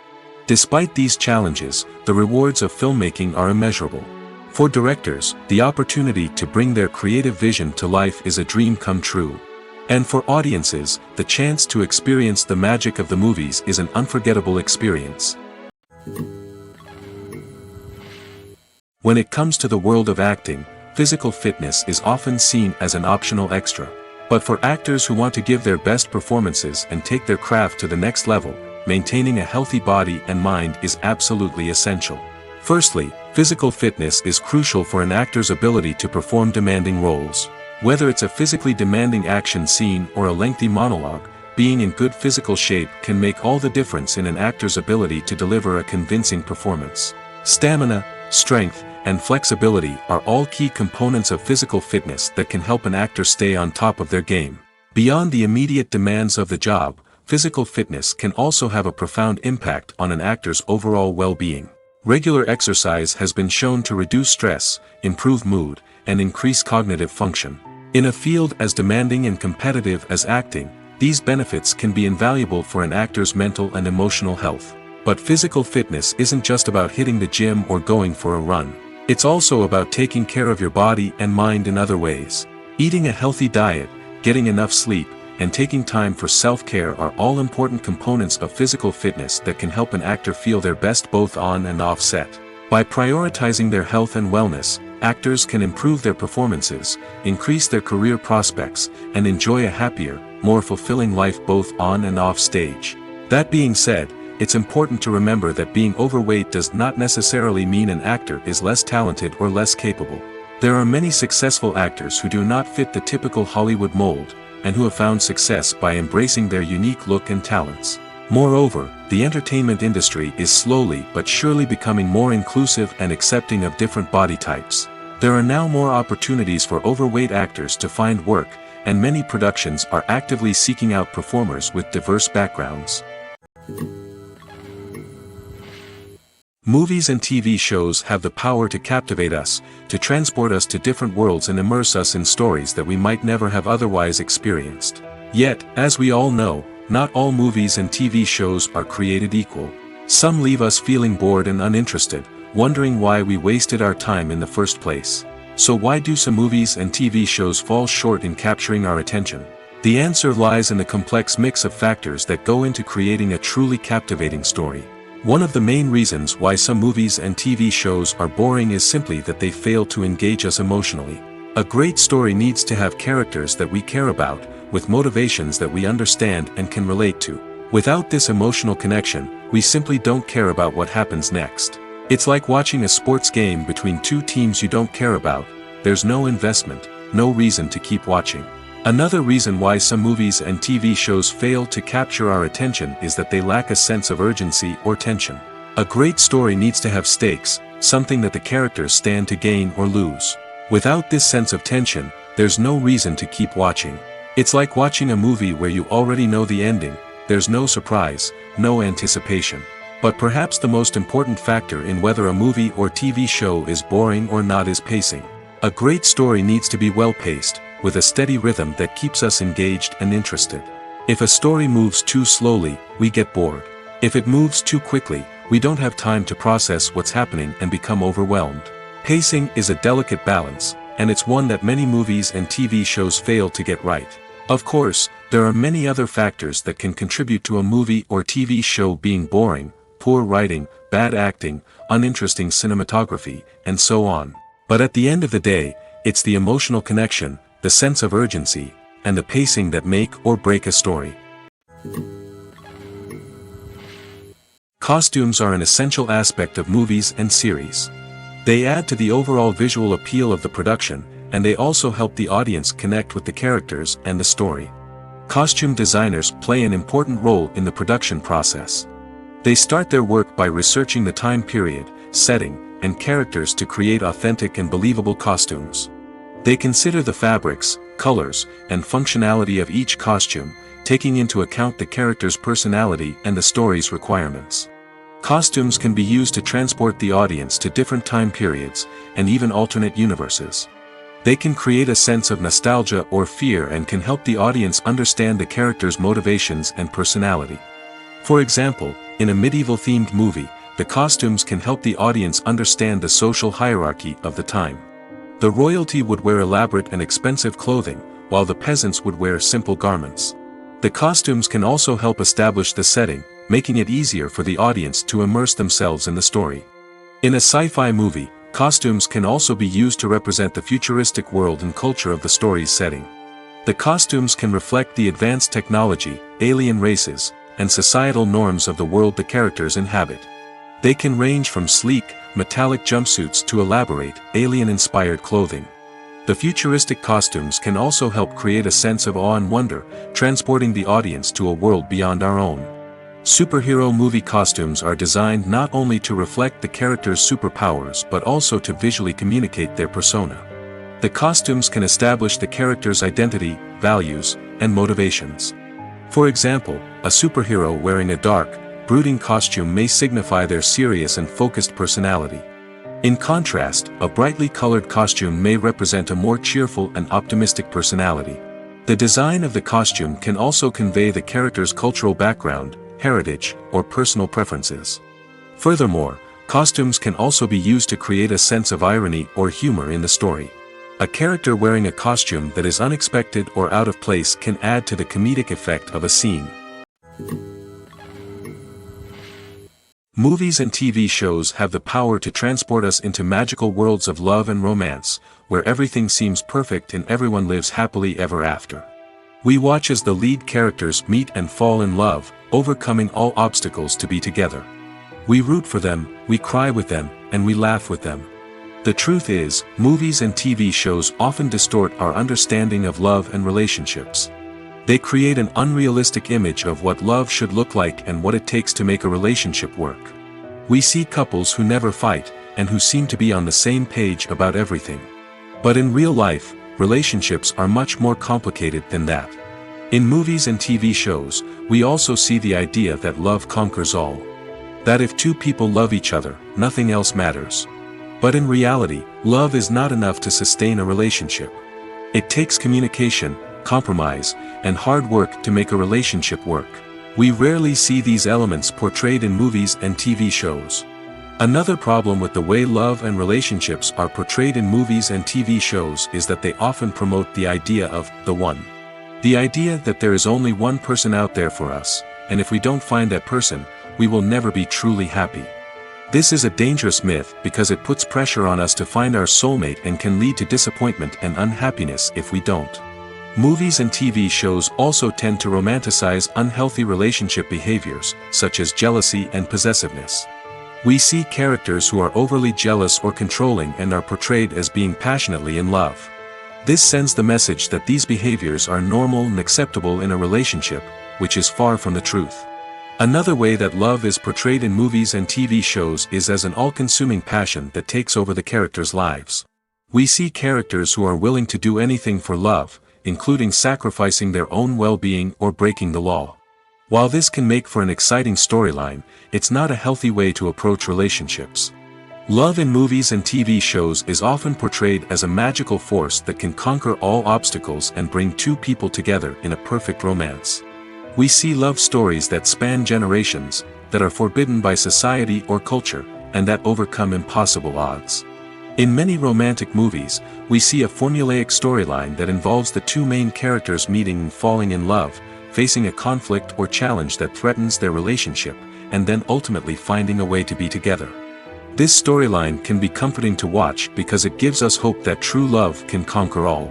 Speaker 2: Despite these challenges, the rewards of filmmaking are immeasurable. For directors, the opportunity to bring their creative vision to life is a dream come true. And for audiences, the chance to experience the magic of the movies is an unforgettable experience. When it comes to the world of acting, physical fitness is often seen as an optional extra. But for actors who want to give their best performances and take their craft to the next level, maintaining a healthy body and mind is absolutely essential. Firstly, physical fitness is crucial for an actor's ability to perform demanding roles. Whether it's a physically demanding action scene or a lengthy monologue, being in good physical shape can make all the difference in an actor's ability to deliver a convincing performance. Stamina, strength, and flexibility are all key components of physical fitness that can help an actor stay on top of their game. Beyond the immediate demands of the job, physical fitness can also have a profound impact on an actor's overall well-being. Regular exercise has been shown to reduce stress, improve mood, and increase cognitive function. In a field as demanding and competitive as acting, these benefits can be invaluable for an actor's mental and emotional health. But physical fitness isn't just about hitting the gym or going for a run. It's also about taking care of your body and mind in other ways. Eating a healthy diet, getting enough sleep, and taking time for self-care are all important components of physical fitness that can help an actor feel their best both on and off set. By prioritizing their health and wellness, actors can improve their performances, increase their career prospects, and enjoy a happier, more fulfilling life both on and off stage. That being said, it's important to remember that being overweight does not necessarily mean an actor is less talented or less capable. There are many successful actors who do not fit the typical Hollywood mold, and who have found success by embracing their unique look and talents. Moreover, the entertainment industry is slowly but surely becoming more inclusive and accepting of different body types. There are now more opportunities for overweight actors to find work, and many productions are actively seeking out performers with diverse backgrounds. Movies and TV shows have the power to captivate us, to transport us to different worlds and immerse us in stories that we might never have otherwise experienced. Yet, as we all know, not all movies and TV shows are created equal. Some leave us feeling bored and uninterested, wondering why we wasted our time in the first place. So why do some movies and TV shows fall short in capturing our attention? The answer lies in the complex mix of factors that go into creating a truly captivating story. One of the main reasons why some movies and TV shows are boring is simply that they fail to engage us emotionally. A great story needs to have characters that we care about, with motivations that we understand and can relate to. Without this emotional connection, we simply don't care about what happens next. It's like watching a sports game between two teams you don't care about. There's no investment, no reason to keep watching. Another reason why some movies and TV shows fail to capture our attention is that they lack a sense of urgency or tension. A great story needs to have stakes, something that the characters stand to gain or lose. Without this sense of tension, there's no reason to keep watching. It's like watching a movie where you already know the ending, there's no surprise, no anticipation. But perhaps the most important factor in whether a movie or TV show is boring or not is pacing. A great story needs to be well-paced, with a steady rhythm that keeps us engaged and interested. If a story moves too slowly, we get bored. If it moves too quickly, we don't have time to process what's happening and become overwhelmed. Pacing is a delicate balance, and it's one that many movies and TV shows fail to get right. Of course, there are many other factors that can contribute to a movie or TV show being boring: poor writing, bad acting, uninteresting cinematography, and so on. But at the end of the day, it's the emotional connection, the sense of urgency, and the pacing that make or break a story. Costumes are an essential aspect of movies and series. They add to the overall visual appeal of the production, and they also help the audience connect with the characters and the story. Costume designers play an important role in the production process. They start their work by researching the time period, setting, and characters to create authentic and believable costumes. They consider the fabrics, colors, and functionality of each costume, taking into account the character's personality and the story's requirements. Costumes can be used to transport the audience to different time periods, and even alternate universes. They can create a sense of nostalgia or fear and can help the audience understand the character's motivations and personality. For example, in a medieval-themed movie, the costumes can help the audience understand the social hierarchy of the time. The royalty would wear elaborate and expensive clothing, while the peasants would wear simple garments. The costumes can also help establish the setting, making it easier for the audience to immerse themselves in the story. In a sci-fi movie, costumes can also be used to represent the futuristic world and culture of the story's setting. The costumes can reflect the advanced technology, alien races, and societal norms of the world the characters inhabit. They can range from sleek, metallic jumpsuits to elaborate, alien-inspired clothing. The futuristic costumes can also help create a sense of awe and wonder, transporting the audience to a world beyond our own. Superhero movie costumes are designed not only to reflect the character's superpowers but also to visually communicate their persona. The costumes can establish the character's identity, values, and motivations. For example, a superhero wearing a dark, brooding costume may signify their serious and focused personality. In contrast, a brightly colored costume may represent a more cheerful and optimistic personality. The design of the costume can also convey the character's cultural background, heritage, or personal preferences. Furthermore, costumes can also be used to create a sense of irony or humor in the story. A character wearing a costume that is unexpected or out of place can add to the comedic effect of a scene. Movies and TV shows have the power to transport us into magical worlds of love and romance, where everything seems perfect and everyone lives happily ever after. We watch as the lead characters meet and fall in love, overcoming all obstacles to be together. We root for them, we cry with them, and we laugh with them. The truth is, movies and TV shows often distort our understanding of love and relationships. They create an unrealistic image of what love should look like and what it takes to make a relationship work. We see couples who never fight, and who seem to be on the same page about everything. But in real life, relationships are much more complicated than that. In movies and TV shows, we also see the idea that love conquers all. That if two people love each other, nothing else matters. But in reality, love is not enough to sustain a relationship. It takes communication, compromise, and hard work to make a relationship work. We rarely see these elements portrayed in movies and TV shows. Another problem with the way love and relationships are portrayed in movies and TV shows is that they often promote the idea of the one. The idea that there is only one person out there for us, and if we don't find that person, we will never be truly happy. This is a dangerous myth because it puts pressure on us to find our soulmate and can lead to disappointment and unhappiness if we don't. Movies and TV shows also tend to romanticize unhealthy relationship behaviors, such as jealousy and possessiveness. We see characters who are overly jealous or controlling and are portrayed as being passionately in love. This sends the message that these behaviors are normal and acceptable in a relationship, which is far from the truth. Another way that love is portrayed in movies and TV shows is as an all-consuming passion that takes over the characters' lives. We see characters who are willing to do anything for love, including sacrificing their own well-being or breaking the law. While this can make for an exciting storyline, it's not a healthy way to approach relationships. Love in movies and TV shows is often portrayed as a magical force that can conquer all obstacles and bring two people together in a perfect romance. We see love stories that span generations, that are forbidden by society or culture, and that overcome impossible odds. In many romantic movies, we see a formulaic storyline that involves the two main characters meeting and falling in love, facing a conflict or challenge that threatens their relationship, and then ultimately finding a way to be together. This storyline can be comforting to watch because it gives us hope that true love can conquer all.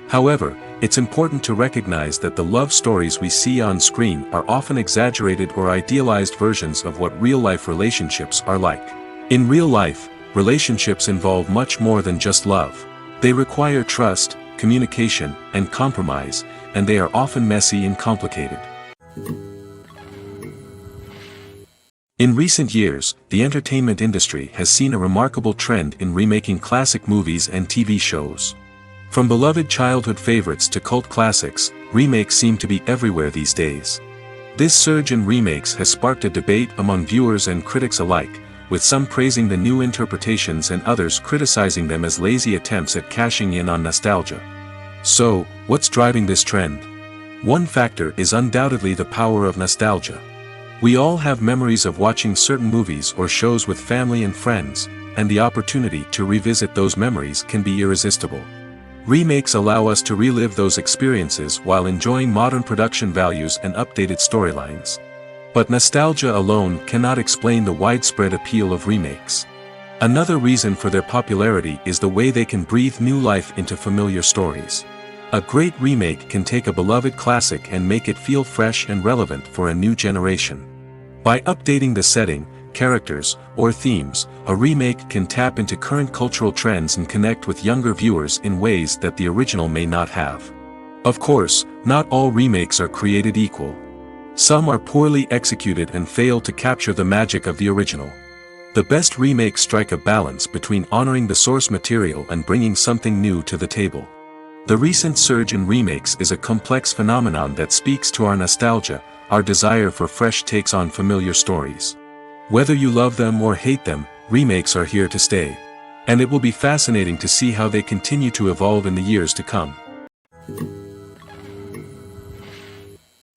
Speaker 2: However, it's important to recognize that the love stories we see on screen are often exaggerated or idealized versions of what real-life relationships are like. In real life, relationships involve much more than just love. They require trust, communication, and compromise, and they are often messy and complicated. In recent years, the entertainment industry has seen a remarkable trend in remaking classic movies and TV shows. From beloved childhood favorites to cult classics, remakes seem to be everywhere these days. This surge in remakes has sparked a debate among viewers and critics alike, with some praising the new interpretations and others criticizing them as lazy attempts at cashing in on nostalgia. So, what's driving this trend? One factor is undoubtedly the power of nostalgia. We all have memories of watching certain movies or shows with family and friends, and the opportunity to revisit those memories can be irresistible. Remakes allow us to relive those experiences while enjoying modern production values and updated storylines. But nostalgia alone cannot explain the widespread appeal of remakes. Another reason for their popularity is the way they can breathe new life into familiar stories. A great remake can take a beloved classic and make it feel fresh and relevant for a new generation. By updating the setting, characters, or themes, a remake can tap into current cultural trends and connect with younger viewers in ways that the original may not have. Of course, not all remakes are created equal. Some are poorly executed and fail to capture the magic of the original. The best remakes strike a balance between honoring the source material and bringing something new to the table. The recent surge in remakes is a complex phenomenon that speaks to our nostalgia, our desire for fresh takes on familiar stories. Whether you love them or hate them, remakes are here to stay. And it will be fascinating to see how they continue to evolve in the years to come.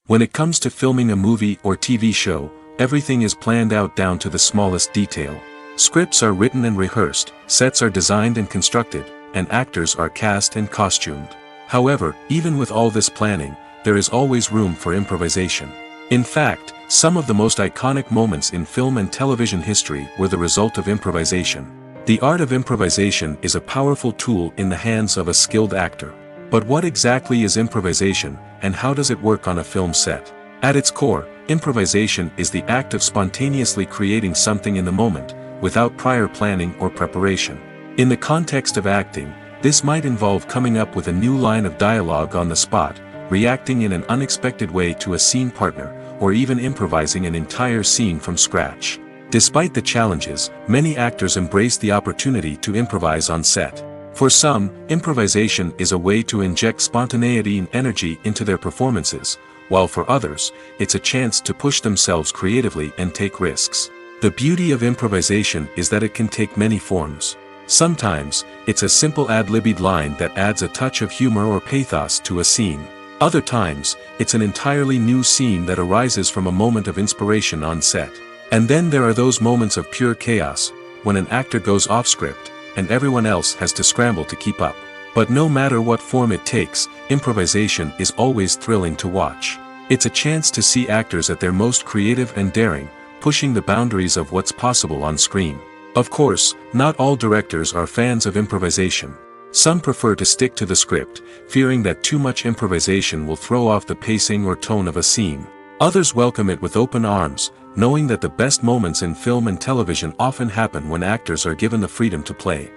Speaker 2: When it comes to filming a movie or TV show, everything is planned out down to the smallest detail. Scripts are written and rehearsed, sets are designed and constructed, and actors are cast and costumed. However, even with all this planning, there is always room for improvisation. In fact, some of the most iconic moments in film and television history were the result of improvisation. The art of improvisation is a powerful tool in the hands of a skilled actor. But what exactly is improvisation, and how does it work on a film set? At its core, improvisation is the act of spontaneously creating something in the moment, without prior planning or preparation. In the context of acting, this might involve coming up with a new line of dialogue on the spot, reacting in an unexpected way to a scene partner, or even improvising an entire scene from scratch. Despite the challenges, many actors embrace the opportunity to improvise on set. For some, improvisation is a way to inject spontaneity and energy into their performances, while for others, it's a chance to push themselves creatively and take risks. The beauty of improvisation is that it can take many forms. Sometimes, it's a simple ad-libbed line that adds a touch of humor or pathos to a scene. Other times, it's an entirely new scene that arises from a moment of inspiration on set. And then there are those moments of pure chaos, when an actor goes off script, and everyone else has to scramble to keep up. But no matter what form it takes, improvisation is always thrilling to watch. It's a chance to see actors at their most creative and daring, pushing the boundaries of what's possible on screen. Of course, not all directors are fans of improvisation. Some prefer to stick to the script, fearing that too much improvisation will throw off the pacing or tone of a scene. Others welcome it with open arms, knowing that the best moments in film and television often happen when actors are given the freedom to play.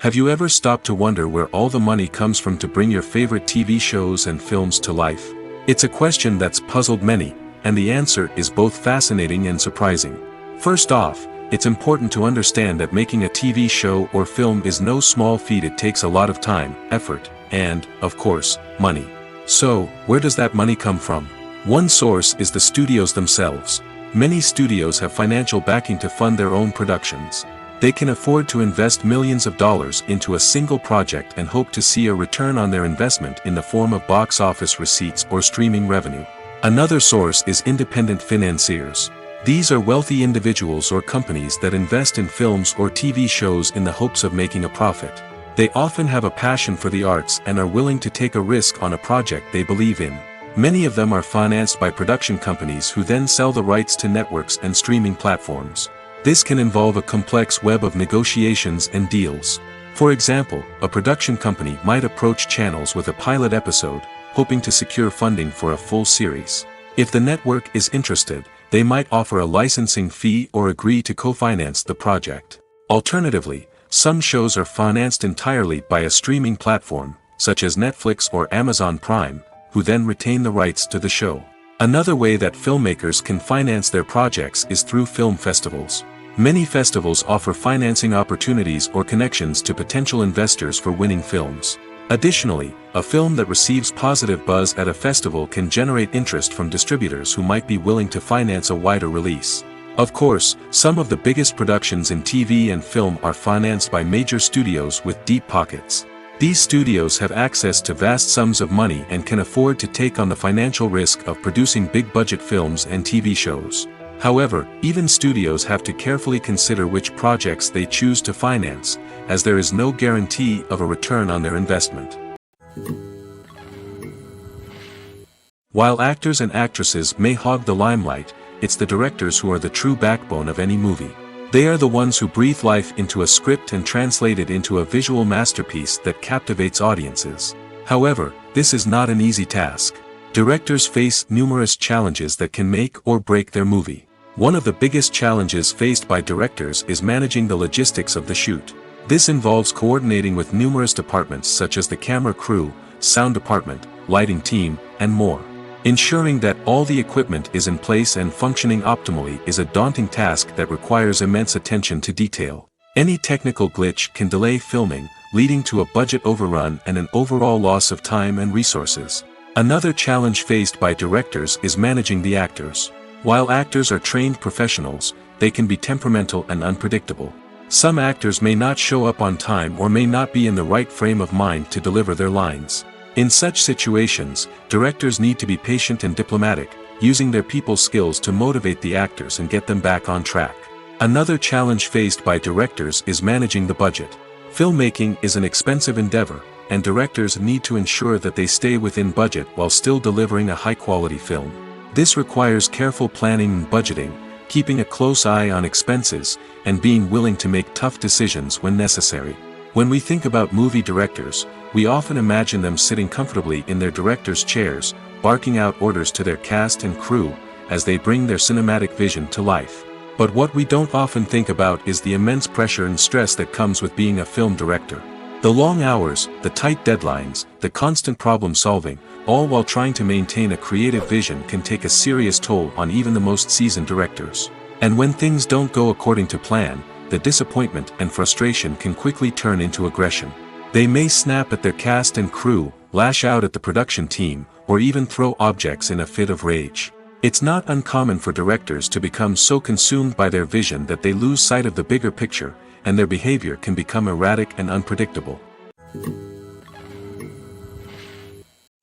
Speaker 2: Have you ever stopped to wonder where all the money comes from to bring your favorite TV shows and films to life? It's a question that's puzzled many, and the answer is both fascinating and surprising. First off, it's important to understand that making a TV show or film is no small feat. It takes a lot of time, effort, and, of course, money. So, where does that money come from? One source is the studios themselves. Many studios have financial backing to fund their own productions. They can afford to invest millions of dollars into a single project and hope to see a return on their investment in the form of box office receipts or streaming revenue. Another source is independent financiers. These are wealthy individuals or companies that invest in films or TV shows in the hopes of making a profit. They often have a passion for the arts and are willing to take a risk on a project they believe in. Many of them are financed by production companies who then sell the rights to networks and streaming platforms. This can involve a complex web of negotiations and deals. For example, a production company might approach channels with a pilot episode, hoping to secure funding for a full series. If the network is interested, they might offer a licensing fee or agree to co-finance the project. Alternatively, some shows are financed entirely by a streaming platform, such as Netflix or Amazon Prime, who then retain the rights to the show. Another way that filmmakers can finance their projects is through film festivals. Many festivals offer financing opportunities or connections to potential investors for winning films. Additionally, a film that receives positive buzz at a festival can generate interest from distributors who might be willing to finance a wider release. Of course, some of the biggest productions in TV and film are financed by major studios with deep pockets. These studios have access to vast sums of money and can afford to take on the financial risk of producing big-budget films and TV shows. However, even studios have to carefully consider which projects they choose to finance, as there is no guarantee of a return on their investment. While actors and actresses may hog the limelight, it's the directors who are the true backbone of any movie. They are the ones who breathe life into a script and translate it into a visual masterpiece that captivates audiences. However, this is not an easy task. Directors face numerous challenges that can make or break their movie. One of the biggest challenges faced by directors is managing the logistics of the shoot. This involves coordinating with numerous departments such as the camera crew, sound department, lighting team, and more. Ensuring that all the equipment is in place and functioning optimally is a daunting task that requires immense attention to detail. Any technical glitch can delay filming, leading to a budget overrun and an overall loss of time and resources. Another challenge faced by directors is managing the actors. While actors are trained professionals, they can be temperamental and unpredictable. Some actors may not show up on time or may not be in the right frame of mind to deliver their lines. In such situations, directors need to be patient and diplomatic, using their people skills to motivate the actors and get them back on track. Another challenge faced by directors is managing the budget. Filmmaking is an expensive endeavor, and directors need to ensure that they stay within budget while still delivering a high-quality film. This requires careful planning and budgeting, keeping a close eye on expenses, and being willing to make tough decisions when necessary. When we think about movie directors, we often imagine them sitting comfortably in their director's chairs, barking out orders to their cast and crew, as they bring their cinematic vision to life. But what we don't often think about is the immense pressure and stress that comes with being a film director. The long hours, the tight deadlines, the constant problem solving, all while trying to maintain a creative vision can take a serious toll on even the most seasoned directors. And when things don't go according to plan, the disappointment and frustration can quickly turn into aggression. They may snap at their cast and crew, lash out at the production team, or even throw objects in a fit of rage. It's not uncommon for directors to become so consumed by their vision that they lose sight of the bigger picture, and their behavior can become erratic and unpredictable.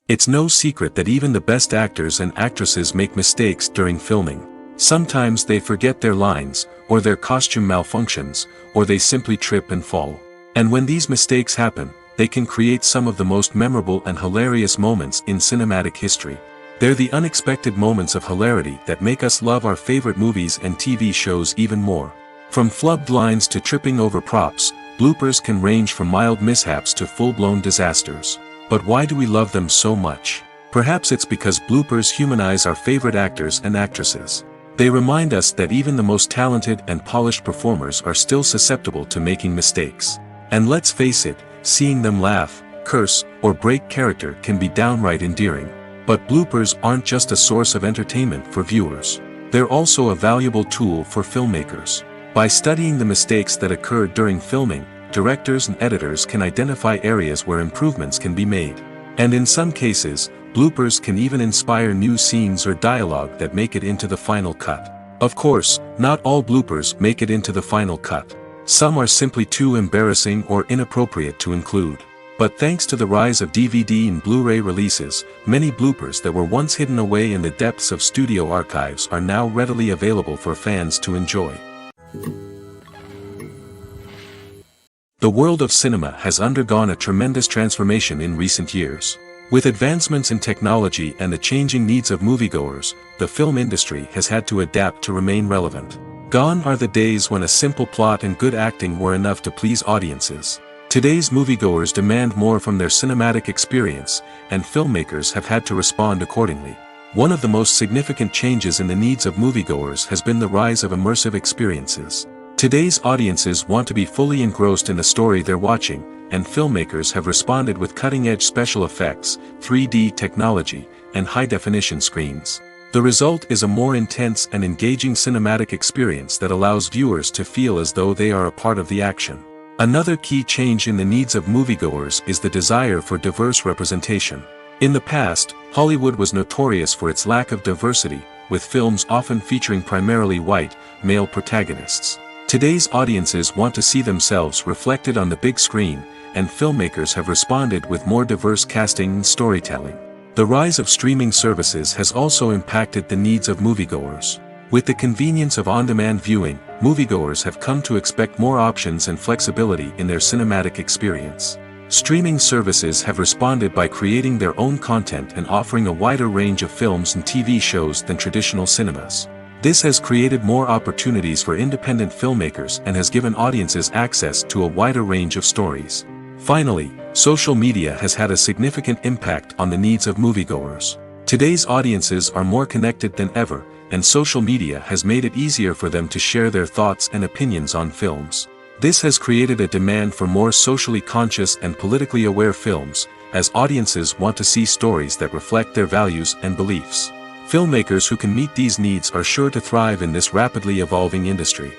Speaker 2: It's no secret that even the best actors and actresses make mistakes during filming. Sometimes they forget their lines, or their costume malfunctions, or they simply trip and fall. And when these mistakes happen, they can create some of the most memorable and hilarious moments in cinematic history. They're the unexpected moments of hilarity that make us love our favorite movies and TV shows even more. From flubbed lines to tripping over props, bloopers can range from mild mishaps to full-blown disasters. But why do we love them so much? Perhaps it's because bloopers humanize our favorite actors and actresses. They remind us that even the most talented and polished performers are still susceptible to making mistakes. And let's face it, seeing them laugh, curse, or break character can be downright endearing. But bloopers aren't just a source of entertainment for viewers. They're also a valuable tool for filmmakers. By studying the mistakes that occurred during filming, directors and editors can identify areas where improvements can be made. And in some cases, bloopers can even inspire new scenes or dialogue that make it into the final cut. Of course, not all bloopers make it into the final cut. Some are simply too embarrassing or inappropriate to include. But thanks to the rise of DVD and Blu-ray releases, many bloopers that were once hidden away in the depths of studio archives are now readily available for fans to enjoy. The world of cinema has undergone a tremendous transformation in recent years. With advancements in technology and the changing needs of moviegoers, the film industry has had to adapt to remain relevant. Gone are the days when a simple plot and good acting were enough to please audiences. Today's moviegoers demand more from their cinematic experience, and filmmakers have had to respond accordingly. One of the most significant changes in the needs of moviegoers has been the rise of immersive experiences. Today's audiences want to be fully engrossed in the story they're watching, and filmmakers have responded with cutting-edge special effects, 3D technology, and high-definition screens. The result is a more intense and engaging cinematic experience that allows viewers to feel as though they are a part of the action. Another key change in the needs of moviegoers is the desire for diverse representation. In the past, Hollywood was notorious for its lack of diversity, with films often featuring primarily white, male protagonists. Today's audiences want to see themselves reflected on the big screen, and filmmakers have responded with more diverse casting and storytelling. The rise of streaming services has also impacted the needs of moviegoers. With the convenience of on-demand viewing, moviegoers have come to expect more options and flexibility in their cinematic experience. Streaming services have responded by creating their own content and offering a wider range of films and TV shows than traditional cinemas. This has created more opportunities for independent filmmakers and has given audiences access to a wider range of stories. Finally, social media has had a significant impact on the needs of moviegoers. Today's audiences are more connected than ever, and social media has made it easier for them to share their thoughts and opinions on films. This has created a demand for more socially conscious and politically aware films, as audiences want to see stories that reflect their values and beliefs. Filmmakers who can meet these needs are sure to thrive in this rapidly evolving industry.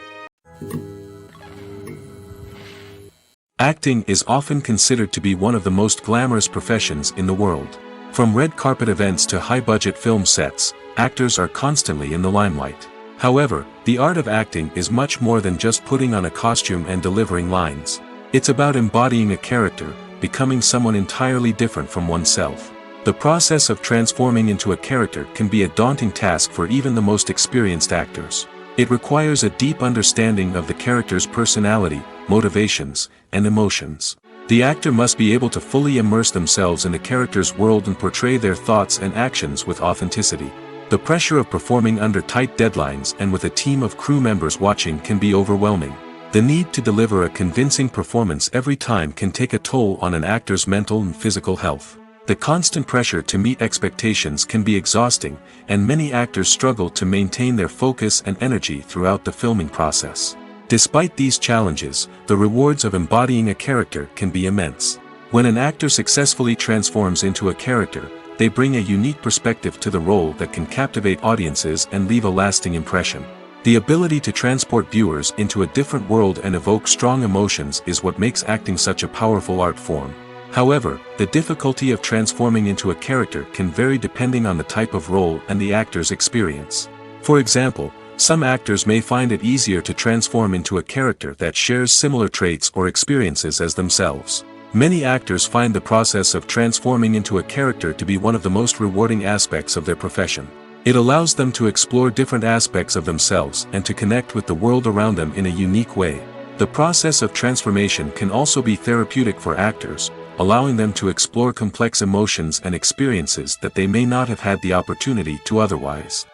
Speaker 2: Acting is often considered to be one of the most glamorous professions in the world. From red carpet events to high-budget film sets, actors are constantly in the limelight. However, the art of acting is much more than just putting on a costume and delivering lines. It's about embodying a character, becoming someone entirely different from oneself. The process of transforming into a character can be a daunting task for even the most experienced actors. It requires a deep understanding of the character's personality, motivations, and emotions. The actor must be able to fully immerse themselves in the character's world and portray their thoughts and actions with authenticity. The pressure of performing under tight deadlines and with a team of crew members watching can be overwhelming. The need to deliver a convincing performance every time can take a toll on an actor's mental and physical health. The constant pressure to meet expectations can be exhausting, and many actors struggle to maintain their focus and energy throughout the filming process. Despite these challenges, the rewards of embodying a character can be immense. When an actor successfully transforms into a character, they bring a unique perspective to the role that can captivate audiences and leave a lasting impression. The ability to transport viewers into a different world and evoke strong emotions is what makes acting such a powerful art form. However, the difficulty of transforming into a character can vary depending on the type of role and the actor's experience. For example, some actors may find it easier to transform into a character that shares similar traits or experiences as themselves. Many actors find the process of transforming into a character to be one of the most rewarding aspects of their profession. It allows them to explore different aspects of themselves and to connect with the world around them in a unique way. The process of transformation can also be therapeutic for actors, allowing them to explore complex emotions and experiences that they may not have had the opportunity to otherwise.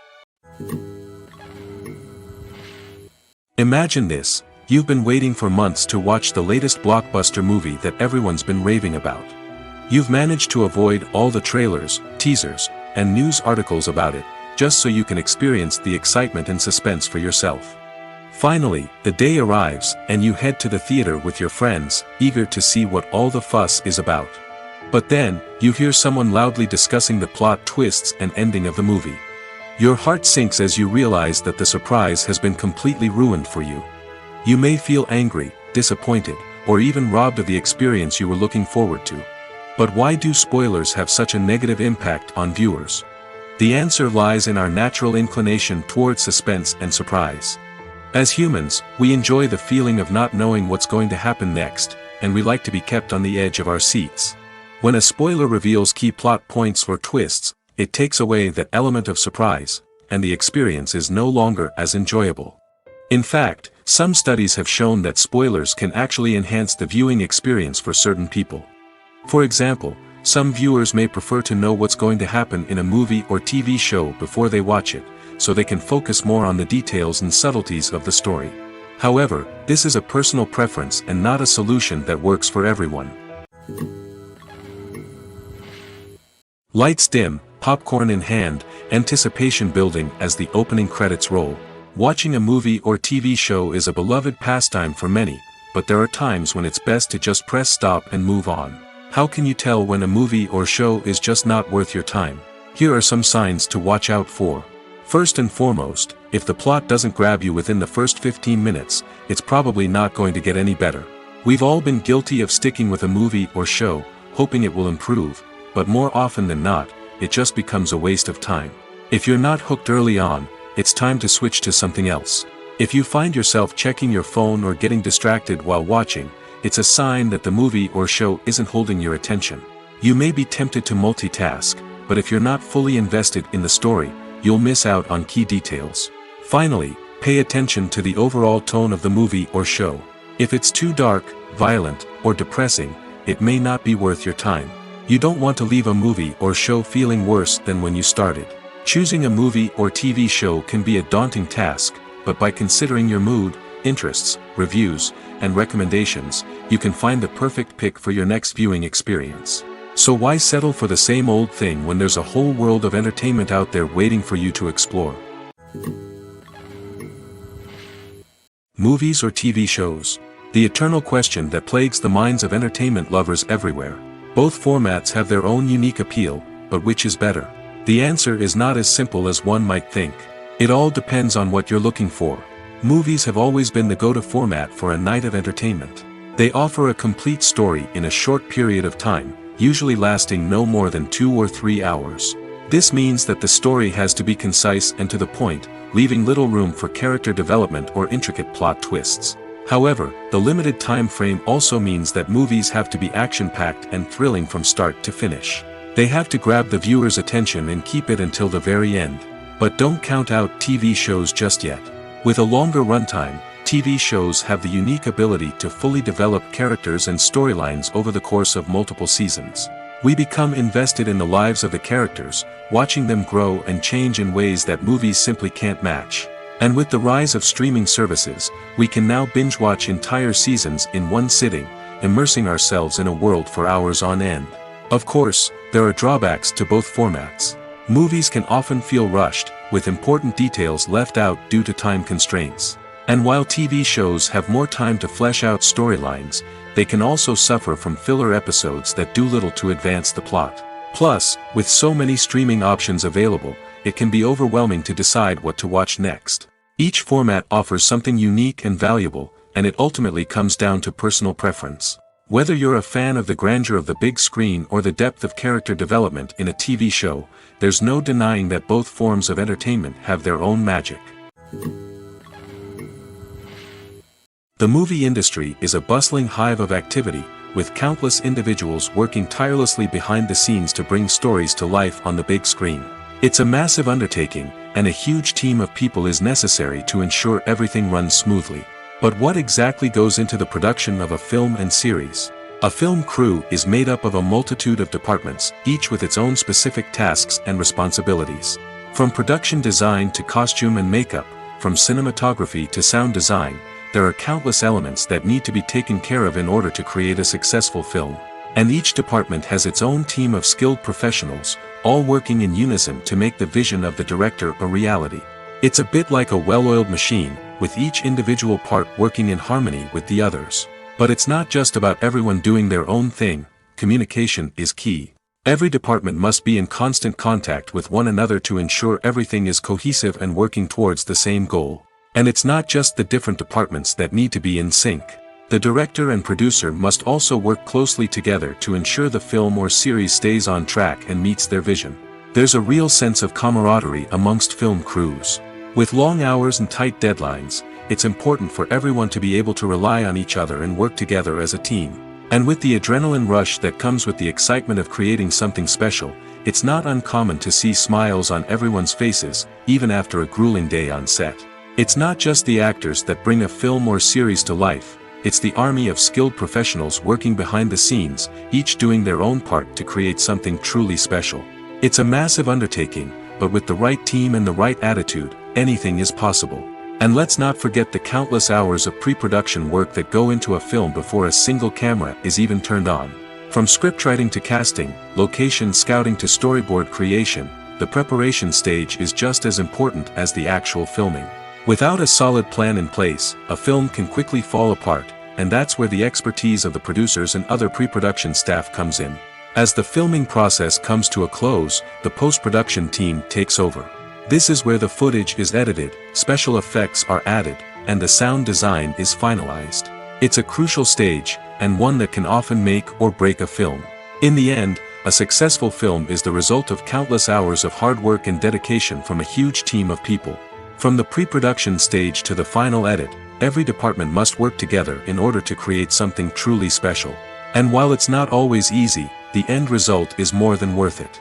Speaker 2: Imagine this. You've been waiting for months to watch the latest blockbuster movie that everyone's been raving about. You've managed to avoid all the trailers, teasers, and news articles about it, just so you can experience the excitement and suspense for yourself. Finally, the day arrives, and you head to the theater with your friends, eager to see what all the fuss is about. But then, you hear someone loudly discussing the plot twists and ending of the movie. Your heart sinks as you realize that the surprise has been completely ruined for you. You may feel angry, disappointed, or even robbed of the experience you were looking forward to. But why do spoilers have such a negative impact on viewers? The answer lies in our natural inclination toward suspense and surprise. As humans, we enjoy the feeling of not knowing what's going to happen next, and we like to be kept on the edge of our seats. When a spoiler reveals key plot points or twists, it takes away that element of surprise, and the experience is no longer as enjoyable. In fact, some studies have shown that spoilers can actually enhance the viewing experience for certain people. For example, some viewers may prefer to know what's going to happen in a movie or TV show before they watch it, so they can focus more on the details and subtleties of the story. However, this is a personal preference and not a solution that works for everyone. Lights dim, popcorn in hand, anticipation building as the opening credits roll. Watching a movie or TV show is a beloved pastime for many, but there are times when it's best to just press stop and move on. How can you tell when a movie or show is just not worth your time? Here are some signs to watch out for. First and foremost, if the plot doesn't grab you within the first 15 minutes, it's probably not going to get any better. We've all been guilty of sticking with a movie or show, hoping it will improve, but more often than not, it just becomes a waste of time. If you're not hooked early on, it's time to switch to something else. If you find yourself checking your phone or getting distracted while watching, it's a sign that the movie or show isn't holding your attention. You may be tempted to multitask, but if you're not fully invested in the story, you'll miss out on key details. Finally, pay attention to the overall tone of the movie or show. If it's too dark, violent, or depressing, it may not be worth your time. You don't want to leave a movie or show feeling worse than when you started. Choosing a movie or TV show can be a daunting task, but by considering your mood, interests, reviews, and recommendations, you can find the perfect pick for your next viewing experience. So why settle for the same old thing when there's a whole world of entertainment out there waiting for you to explore? Movies or TV shows? The eternal question that plagues the minds of entertainment lovers everywhere. Both formats have their own unique appeal, but which is better? The answer is not as simple as one might think. It all depends on what you're looking for. Movies have always been the go-to format for a night of entertainment. They offer a complete story in a short period of time, usually lasting no more than 2 or 3 hours. This means that the story has to be concise and to the point, leaving little room for character development or intricate plot twists. However, the limited time frame also means that movies have to be action-packed and thrilling from start to finish. They have to grab the viewer's attention and keep it until the very end. But don't count out TV shows just yet. With a longer runtime, TV shows have the unique ability to fully develop characters and storylines over the course of multiple seasons. We become invested in the lives of the characters, watching them grow and change in ways that movies simply can't match. And with the rise of streaming services, we can now binge-watch entire seasons in one sitting, immersing ourselves in a world for hours on end. Of course, there are drawbacks to both formats. Movies can often feel rushed, with important details left out due to time constraints. And while TV shows have more time to flesh out storylines, they can also suffer from filler episodes that do little to advance the plot. Plus, with so many streaming options available, it can be overwhelming to decide what to watch next. Each format offers something unique and valuable, and it ultimately comes down to personal preference. Whether you're a fan of the grandeur of the big screen or the depth of character development in a TV show, there's no denying that both forms of entertainment have their own magic. The movie industry is a bustling hive of activity, with countless individuals working tirelessly behind the scenes to bring stories to life on the big screen. It's a massive undertaking, and a huge team of people is necessary to ensure everything runs smoothly. But what exactly goes into the production of a film and series? A film crew is made up of a multitude of departments, each with its own specific tasks and responsibilities. From production design to costume and makeup, from cinematography to sound design, there are countless elements that need to be taken care of in order to create a successful film. And each department has its own team of skilled professionals, all working in unison to make the vision of the director a reality. It's a bit like a well-oiled machine, with each individual part working in harmony with the others. But it's not just about everyone doing their own thing. Communication is key. Every department must be in constant contact with one another to ensure everything is cohesive and working towards the same goal. And it's not just the different departments that need to be in sync. The director and producer must also work closely together to ensure the film or series stays on track and meets their vision. There's a real sense of camaraderie amongst film crews. With long hours and tight deadlines, it's important for everyone to be able to rely on each other and work together as a team. And with the adrenaline rush that comes with the excitement of creating something special, it's not uncommon to see smiles on everyone's faces, even after a grueling day on set. It's not just the actors that bring a film or series to life, it's the army of skilled professionals working behind the scenes, each doing their own part to create something truly special. It's a massive undertaking, but with the right team and the right attitude, anything is possible. And let's not forget the countless hours of pre-production work that go into a film before a single camera is even turned on. From scriptwriting to casting, location scouting to storyboard creation, the preparation stage is just as important as the actual filming. Without a solid plan in place, a film can quickly fall apart, and that's where the expertise of the producers and other pre-production staff comes in. As the filming process comes to a close, the post-production team takes over. This is where the footage is edited, special effects are added, and the sound design is finalized. It's a crucial stage, and one that can often make or break a film. In the end, a successful film is the result of countless hours of hard work and dedication from a huge team of people. From the pre-production stage to the final edit, every department must work together in order to create something truly special. And while it's not always easy, the end result is more than worth it.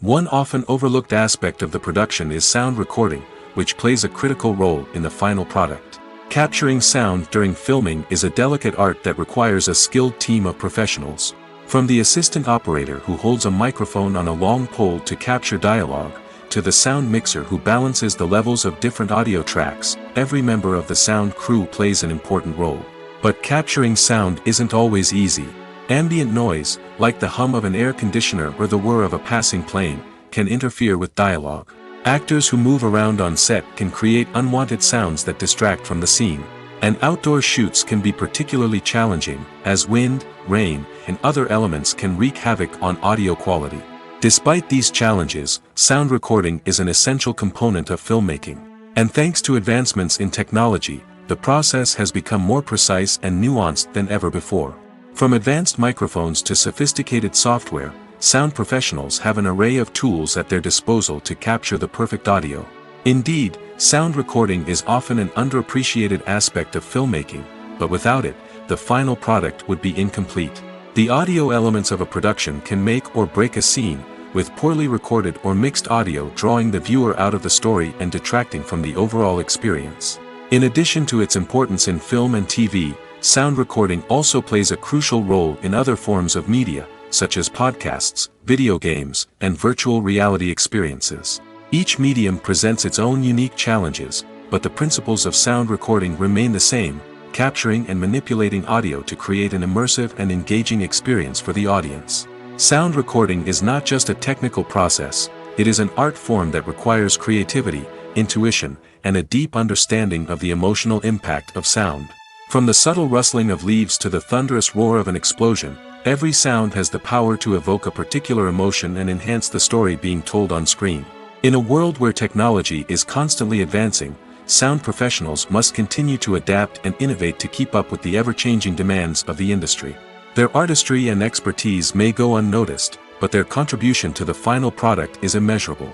Speaker 2: One often overlooked aspect of the production is sound recording, which plays a critical role in the final product. Capturing sound during filming is a delicate art that requires a skilled team of professionals. From the assistant operator who holds a microphone on a long pole to capture dialogue, to the sound mixer who balances the levels of different audio tracks, every member of the sound crew plays an important role. But capturing sound isn't always easy. Ambient noise, like the hum of an air conditioner or the whir of a passing plane, can interfere with dialogue. Actors who move around on set can create unwanted sounds that distract from the scene. And outdoor shoots can be particularly challenging, as wind, rain, and other elements can wreak havoc on audio quality. Despite these challenges, sound recording is an essential component of filmmaking. And thanks to advancements in technology, the process has become more precise and nuanced than ever before. From advanced microphones to sophisticated software, sound professionals have an array of tools at their disposal to capture the perfect audio. Indeed, sound recording is often an underappreciated aspect of filmmaking, but without it, the final product would be incomplete. The audio elements of a production can make or break a scene, with poorly recorded or mixed audio drawing the viewer out of the story and detracting from the overall experience. In addition to its importance in film and TV, sound recording also plays a crucial role in other forms of media, such as podcasts, video games, and virtual reality experiences. Each medium presents its own unique challenges, but the principles of sound recording remain the same, capturing and manipulating audio to create an immersive and engaging experience for the audience. Sound recording is not just a technical process, it is an art form that requires creativity, intuition, and a deep understanding of the emotional impact of sound. From the subtle rustling of leaves to the thunderous roar of an explosion, every sound has the power to evoke a particular emotion and enhance the story being told on screen. In a world where technology is constantly advancing, sound professionals must continue to adapt and innovate to keep up with the ever-changing demands of the industry. Their artistry and expertise may go unnoticed, but their contribution to the final product is immeasurable.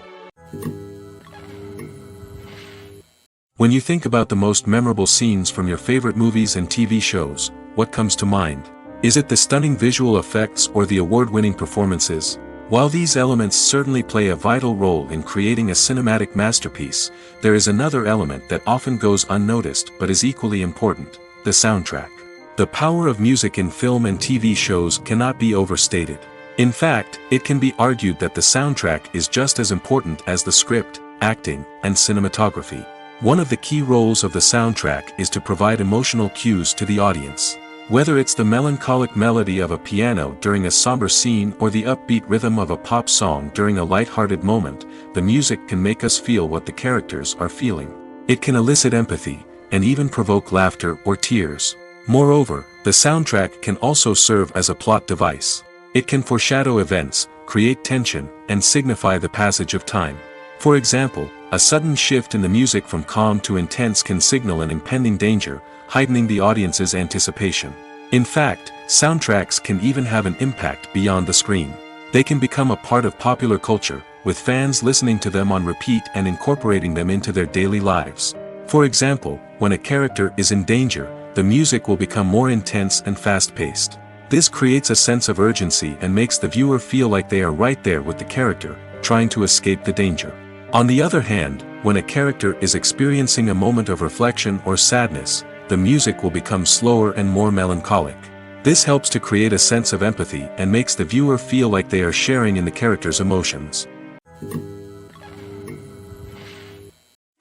Speaker 2: When you think about the most memorable scenes from your favorite movies and TV shows, what comes to mind? Is it the stunning visual effects or the award-winning performances? While these elements certainly play a vital role in creating a cinematic masterpiece, there is another element that often goes unnoticed but is equally important: the soundtrack. The power of music in film and TV shows cannot be overstated. In fact, it can be argued that the soundtrack is just as important as the script, acting, and cinematography. One of the key roles of the soundtrack is to provide emotional cues to the audience. Whether it's the melancholic melody of a piano during a somber scene or the upbeat rhythm of a pop song during a light-hearted moment, the music can make us feel what the characters are feeling. It can elicit empathy, and even provoke laughter or tears. Moreover, the soundtrack can also serve as a plot device. It can foreshadow events, create tension, and signify the passage of time. For example, a sudden shift in the music from calm to intense can signal an impending danger, heightening the audience's anticipation. In fact, soundtracks can even have an impact beyond the screen. They can become a part of popular culture, with fans listening to them on repeat and incorporating them into their daily lives. For example, when a character is in danger, the music will become more intense and fast-paced. This creates a sense of urgency and makes the viewer feel like they are right there with the character, trying to escape the danger. On the other hand, when a character is experiencing a moment of reflection or sadness, the music will become slower and more melancholic. This helps to create a sense of empathy and makes the viewer feel like they are sharing in the character's emotions.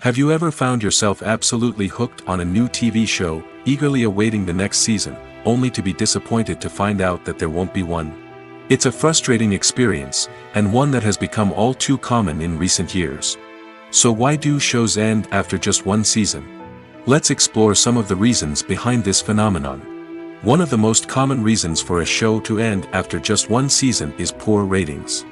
Speaker 2: Have you ever found yourself absolutely hooked on a new TV show, eagerly awaiting the next season, only to be disappointed to find out that there won't be one? It's a frustrating experience, and one that has become all too common in recent years. So why do shows end after just one season? Let's explore some of the reasons behind this phenomenon. One of the most common reasons for a show to end after just one season is poor ratings.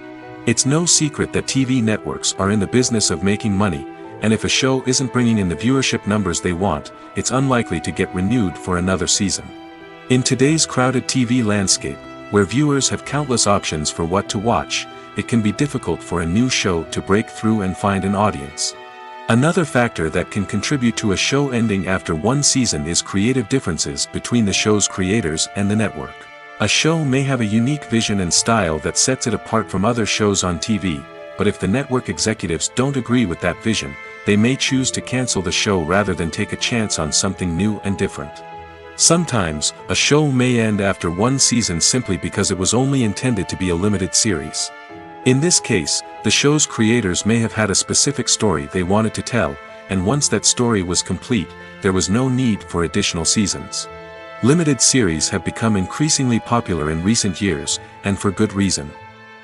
Speaker 2: It's no secret that TV networks are in the business of making money, and if a show isn't bringing in the viewership numbers they want, it's unlikely to get renewed for another season. In today's crowded TV landscape, where viewers have countless options for what to watch, it can be difficult for a new show to break through and find an audience. Another factor that can contribute to a show ending after one season is creative differences between the show's creators and the network. A show may have a unique vision and style that sets it apart from other shows on TV, but if the network executives don't agree with that vision, they may choose to cancel the show rather than take a chance on something new and different. Sometimes, a show may end after one season simply because it was only intended to be a limited series. In this case, the show's creators may have had a specific story they wanted to tell, and once that story was complete, there was no need for additional seasons. Limited series have become increasingly popular in recent years, and for good reason.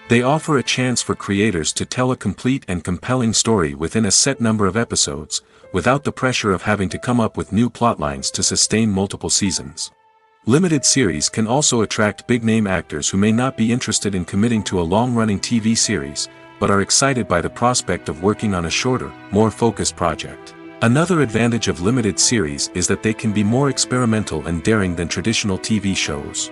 Speaker 2: They offer a chance for creators to tell a complete and compelling story within a set number of episodes, without the pressure of having to come up with new plotlines to sustain multiple seasons. Limited series can also attract big-name actors who may not be interested in committing to a long-running TV series, but are excited by the prospect of working on a shorter, more focused project. Another advantage of limited series is that they can be more experimental and daring than traditional TV shows.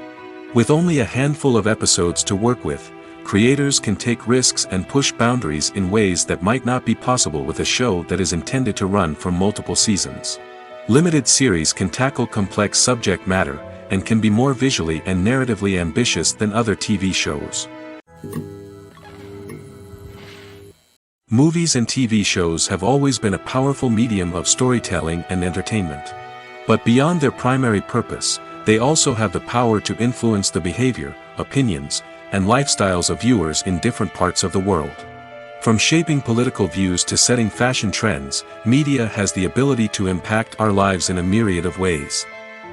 Speaker 2: With only a handful of episodes to work with, creators can take risks and push boundaries in ways that might not be possible with a show that is intended to run for multiple seasons. Limited series can tackle complex subject matter, and can be more visually and narratively ambitious than other TV shows. Movies and TV shows have always been a powerful medium of storytelling and entertainment. But beyond their primary purpose, they also have the power to influence the behavior, opinions, and lifestyles of viewers in different parts of the world. From shaping political views to setting fashion trends, media has the ability to impact our lives in a myriad of ways.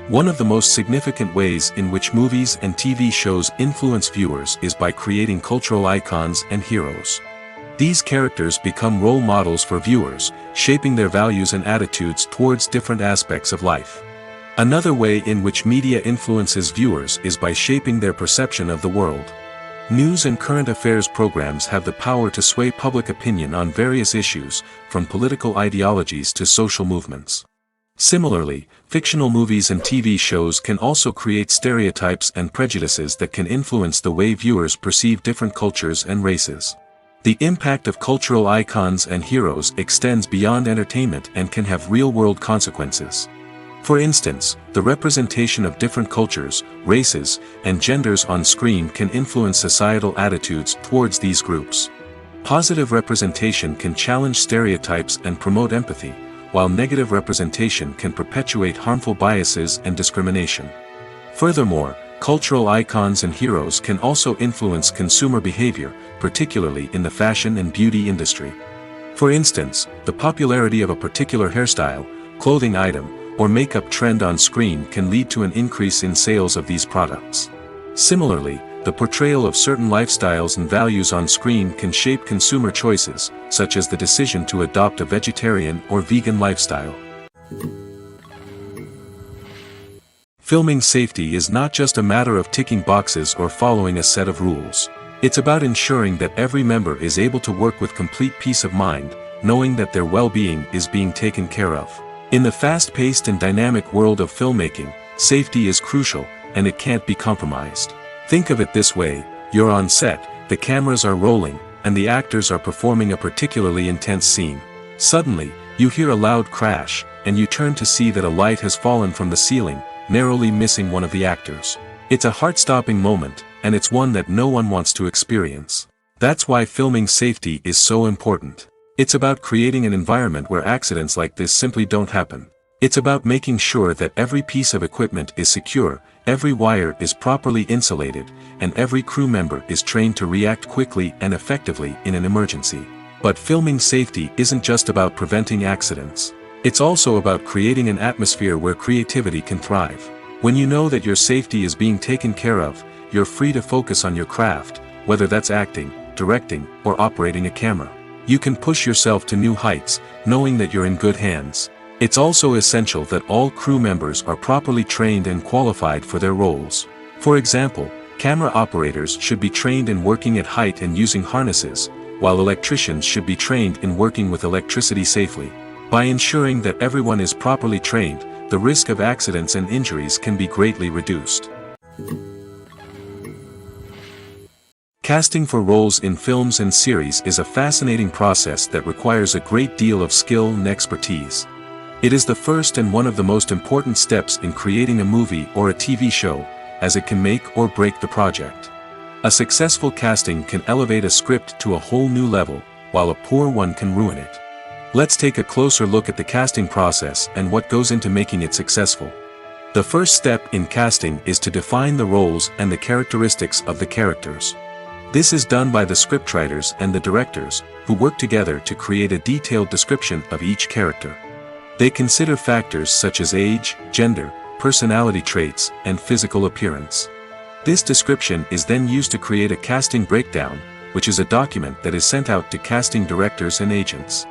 Speaker 2: One of the most significant ways in which movies and TV shows influence viewers is by creating cultural icons and heroes. These characters become role models for viewers, shaping their values and attitudes towards different aspects of life. Another way in which media influences viewers is by shaping their perception of the world. News and current affairs programs have the power to sway public opinion on various issues, from political ideologies to social movements. Similarly, fictional movies and TV shows can also create stereotypes and prejudices that can influence the way viewers perceive different cultures and races. The impact of cultural icons and heroes extends beyond entertainment and can have real-world consequences. For instance, the representation of different cultures, races, and genders on screen can influence societal attitudes towards these groups. Positive representation can challenge stereotypes and promote empathy, while negative representation can perpetuate harmful biases and discrimination. Furthermore, cultural icons and heroes can also influence consumer behavior, particularly in the fashion and beauty industry. For instance, the popularity of a particular hairstyle, clothing item, or makeup trend on screen can lead to an increase in sales of these products. Similarly, the portrayal of certain lifestyles and values on screen can shape consumer choices, such as the decision to adopt a vegetarian or vegan lifestyle. Filming safety is not just a matter of ticking boxes or following a set of rules. It's about ensuring that every member is able to work with complete peace of mind, knowing that their well-being is being taken care of. In the fast-paced and dynamic world of filmmaking, safety is crucial, and it can't be compromised. Think of it this way: you're on set, the cameras are rolling, and the actors are performing a particularly intense scene. Suddenly, you hear a loud crash, and you turn to see that a light has fallen from the ceiling, narrowly missing one of the actors. It's a heart-stopping moment, and it's one that no one wants to experience. That's why filming safety is so important. It's about creating an environment where accidents like this simply don't happen. It's about making sure that every piece of equipment is secure, every wire is properly insulated, and every crew member is trained to react quickly and effectively in an emergency. But filming safety isn't just about preventing accidents. It's also about creating an atmosphere where creativity can thrive. When you know that your safety is being taken care of, you're free to focus on your craft, whether that's acting, directing, or operating a camera. You can push yourself to new heights, knowing that you're in good hands. It's also essential that all crew members are properly trained and qualified for their roles. For example, camera operators should be trained in working at height and using harnesses, while electricians should be trained in working with electricity safely. By ensuring that everyone is properly trained, the risk of accidents and injuries can be greatly reduced. Casting for roles in films and series is a fascinating process that requires a great deal of skill and expertise. It is the first and one of the most important steps in creating a movie or a TV show, as it can make or break the project. A successful casting can elevate a script to a whole new level, while a poor one can ruin it. Let's take a closer look at the casting process and what goes into making it successful. The first step in casting is to define the roles and the characteristics of the characters. This is done by the scriptwriters and the directors, who work together to create a detailed description of each character. They consider factors such as age, gender, personality traits, and physical appearance. This description is then used to create a casting breakdown, which is a document that is sent out to casting directors and agents.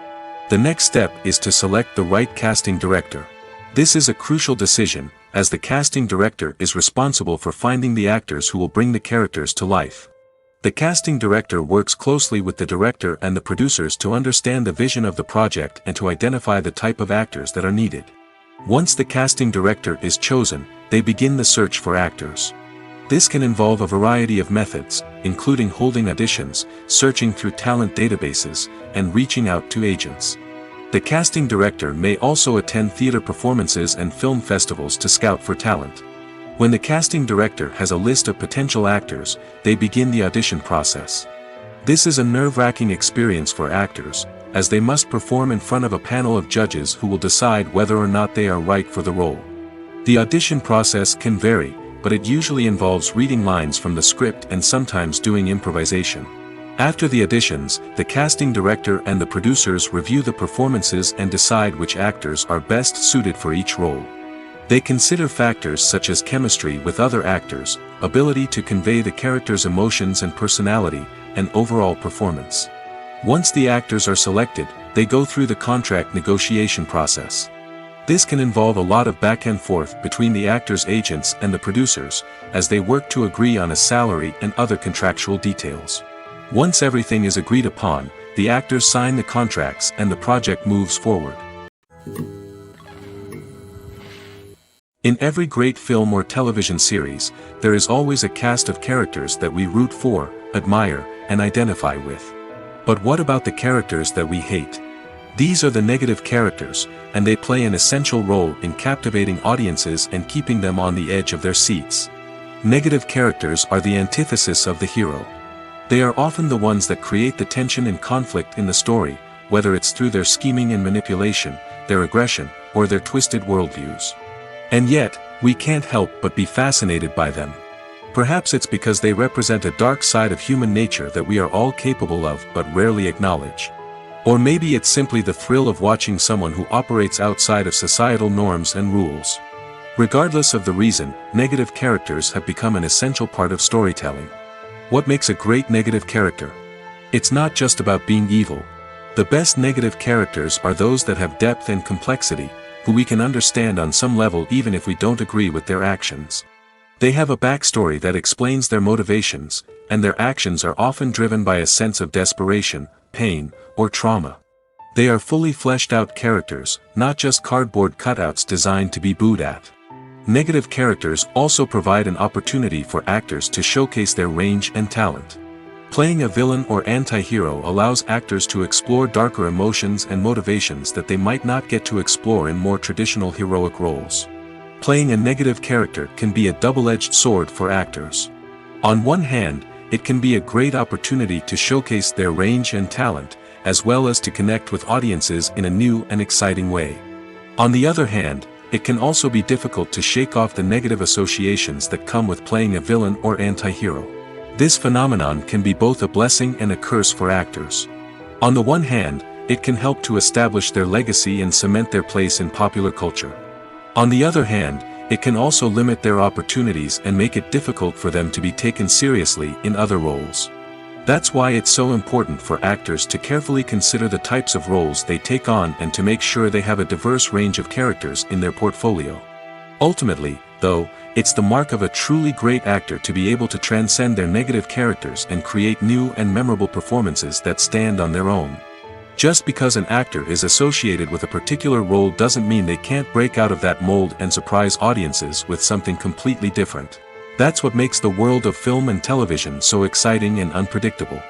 Speaker 2: The next step is to select the right casting director. This is a crucial decision, as the casting director is responsible for finding the actors who will bring the characters to life. The casting director works closely with the director and the producers to understand the vision of the project and to identify the type of actors that are needed. Once the casting director is chosen, they begin the search for actors. This can involve a variety of methods, including holding auditions, searching through talent databases, and reaching out to agents. The casting director may also attend theater performances and film festivals to scout for talent. When the casting director has a list of potential actors, they begin the audition process. This is a nerve-wracking experience for actors, as they must perform in front of a panel of judges who will decide whether or not they are right for the role. The audition process can vary, but it usually involves reading lines from the script and sometimes doing improvisation. After the auditions, the casting director and the producers review the performances and decide which actors are best suited for each role. They consider factors such as chemistry with other actors, ability to convey the character's emotions and personality, and overall performance. Once the actors are selected, they go through the contract negotiation process. This can involve a lot of back and forth between the actors' agents and the producers, as they work to agree on a salary and other contractual details. Once everything is agreed upon, the actors sign the contracts and the project moves forward. In every great film or television series, there is always a cast of characters that we root for, admire, and identify with. But what about the characters that we hate? These are the negative characters, and they play an essential role in captivating audiences and keeping them on the edge of their seats. Negative characters are the antithesis of the hero. They are often the ones that create the tension and conflict in the story, whether it's through their scheming and manipulation, their aggression, or their twisted worldviews. And yet, we can't help but be fascinated by them. Perhaps it's because they represent a dark side of human nature that we are all capable of but rarely acknowledge. Or maybe it's simply the thrill of watching someone who operates outside of societal norms and rules. Regardless of the reason, negative characters have become an essential part of storytelling. What makes a great negative character? It's not just about being evil. The best negative characters are those that have depth and complexity, who we can understand on some level even if we don't agree with their actions. They have a backstory that explains their motivations, and their actions are often driven by a sense of desperation, pain, or trauma. They are fully fleshed out characters, not just cardboard cutouts designed to be booed at. Negative characters also provide an opportunity for actors to showcase their range and talent. Playing a villain or anti-hero allows actors to explore darker emotions and motivations that they might not get to explore in more traditional heroic roles. Playing a negative character can be a double-edged sword for actors. On one hand, it can be a great opportunity to showcase their range and talent, as well as to connect with audiences in a new and exciting way. On the other hand, it can also be difficult to shake off the negative associations that come with playing a villain or anti-hero. This phenomenon can be both a blessing and a curse for actors. On the one hand, it can help to establish their legacy and cement their place in popular culture. On the other hand, it can also limit their opportunities and make it difficult for them to be taken seriously in other roles. That's why it's so important for actors to carefully consider the types of roles they take on and to make sure they have a diverse range of characters in their portfolio. Ultimately, though, it's the mark of a truly great actor to be able to transcend their negative characters and create new and memorable performances that stand on their own. Just because an actor is associated with a particular role doesn't mean they can't break out of that mold and surprise audiences with something completely different. That's what makes the world of film and television so exciting and unpredictable.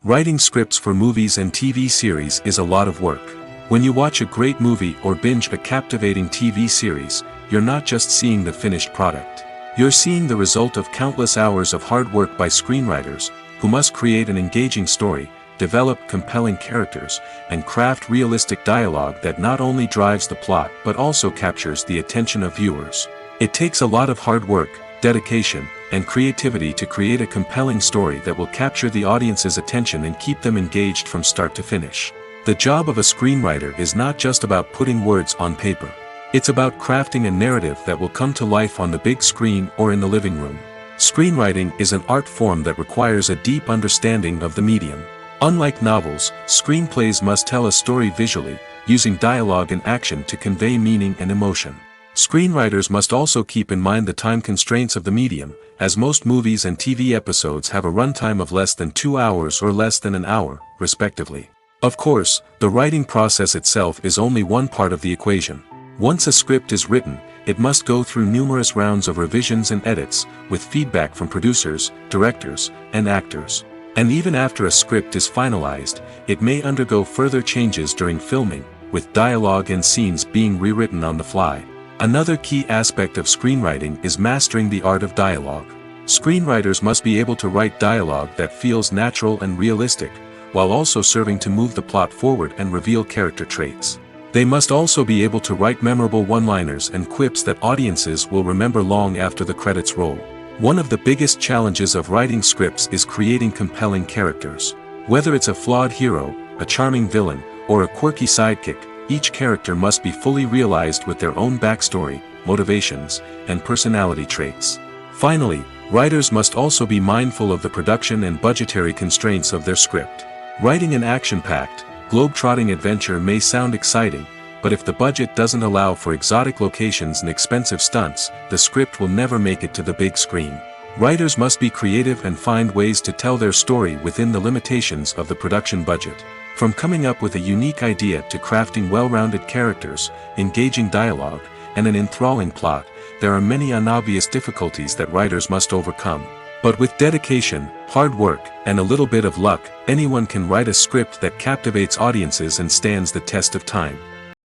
Speaker 2: Writing scripts for movies and TV series is a lot of work. When you watch a great movie or binge a captivating TV series, you're not just seeing the finished product. You're seeing the result of countless hours of hard work by screenwriters, who must create an engaging story, develop compelling characters, and craft realistic dialogue that not only drives the plot but also captures the attention of viewers. It takes a lot of hard work, dedication, and creativity to create a compelling story that will capture the audience's attention and keep them engaged from start to finish. The job of a screenwriter is not just about putting words on paper. It's about crafting a narrative that will come to life on the big screen or in the living room. Screenwriting is an art form that requires a deep understanding of the medium. Unlike novels, screenplays must tell a story visually, using dialogue and action to convey meaning and emotion. Screenwriters must also keep in mind the time constraints of the medium, as most movies and TV episodes have a runtime of less than 2 hours or less than an hour, respectively. Of course, the writing process itself is only one part of the equation. Once a script is written, it must go through numerous rounds of revisions and edits, with feedback from producers, directors, and actors. And even after a script is finalized, it may undergo further changes during filming, with dialogue and scenes being rewritten on the fly. Another key aspect of screenwriting is mastering the art of dialogue. Screenwriters must be able to write dialogue that feels natural and realistic, while also serving to move the plot forward and reveal character traits. They must also be able to write memorable one-liners and quips that audiences will remember long after the credits roll. One of the biggest challenges of writing scripts is creating compelling characters. Whether it's a flawed hero, a charming villain, or a quirky sidekick, each character must be fully realized with their own backstory, motivations, and personality traits. Finally, writers must also be mindful of the production and budgetary constraints of their script. Writing an action-packed, globe-trotting adventure may sound exciting, but if the budget doesn't allow for exotic locations and expensive stunts, the script will never make it to the big screen. Writers must be creative and find ways to tell their story within the limitations of the production budget. From coming up with a unique idea to crafting well-rounded characters, engaging dialogue, and an enthralling plot, there are many unobvious difficulties that writers must overcome. But with dedication, hard work, and a little bit of luck, anyone can write a script that captivates audiences and stands the test of time.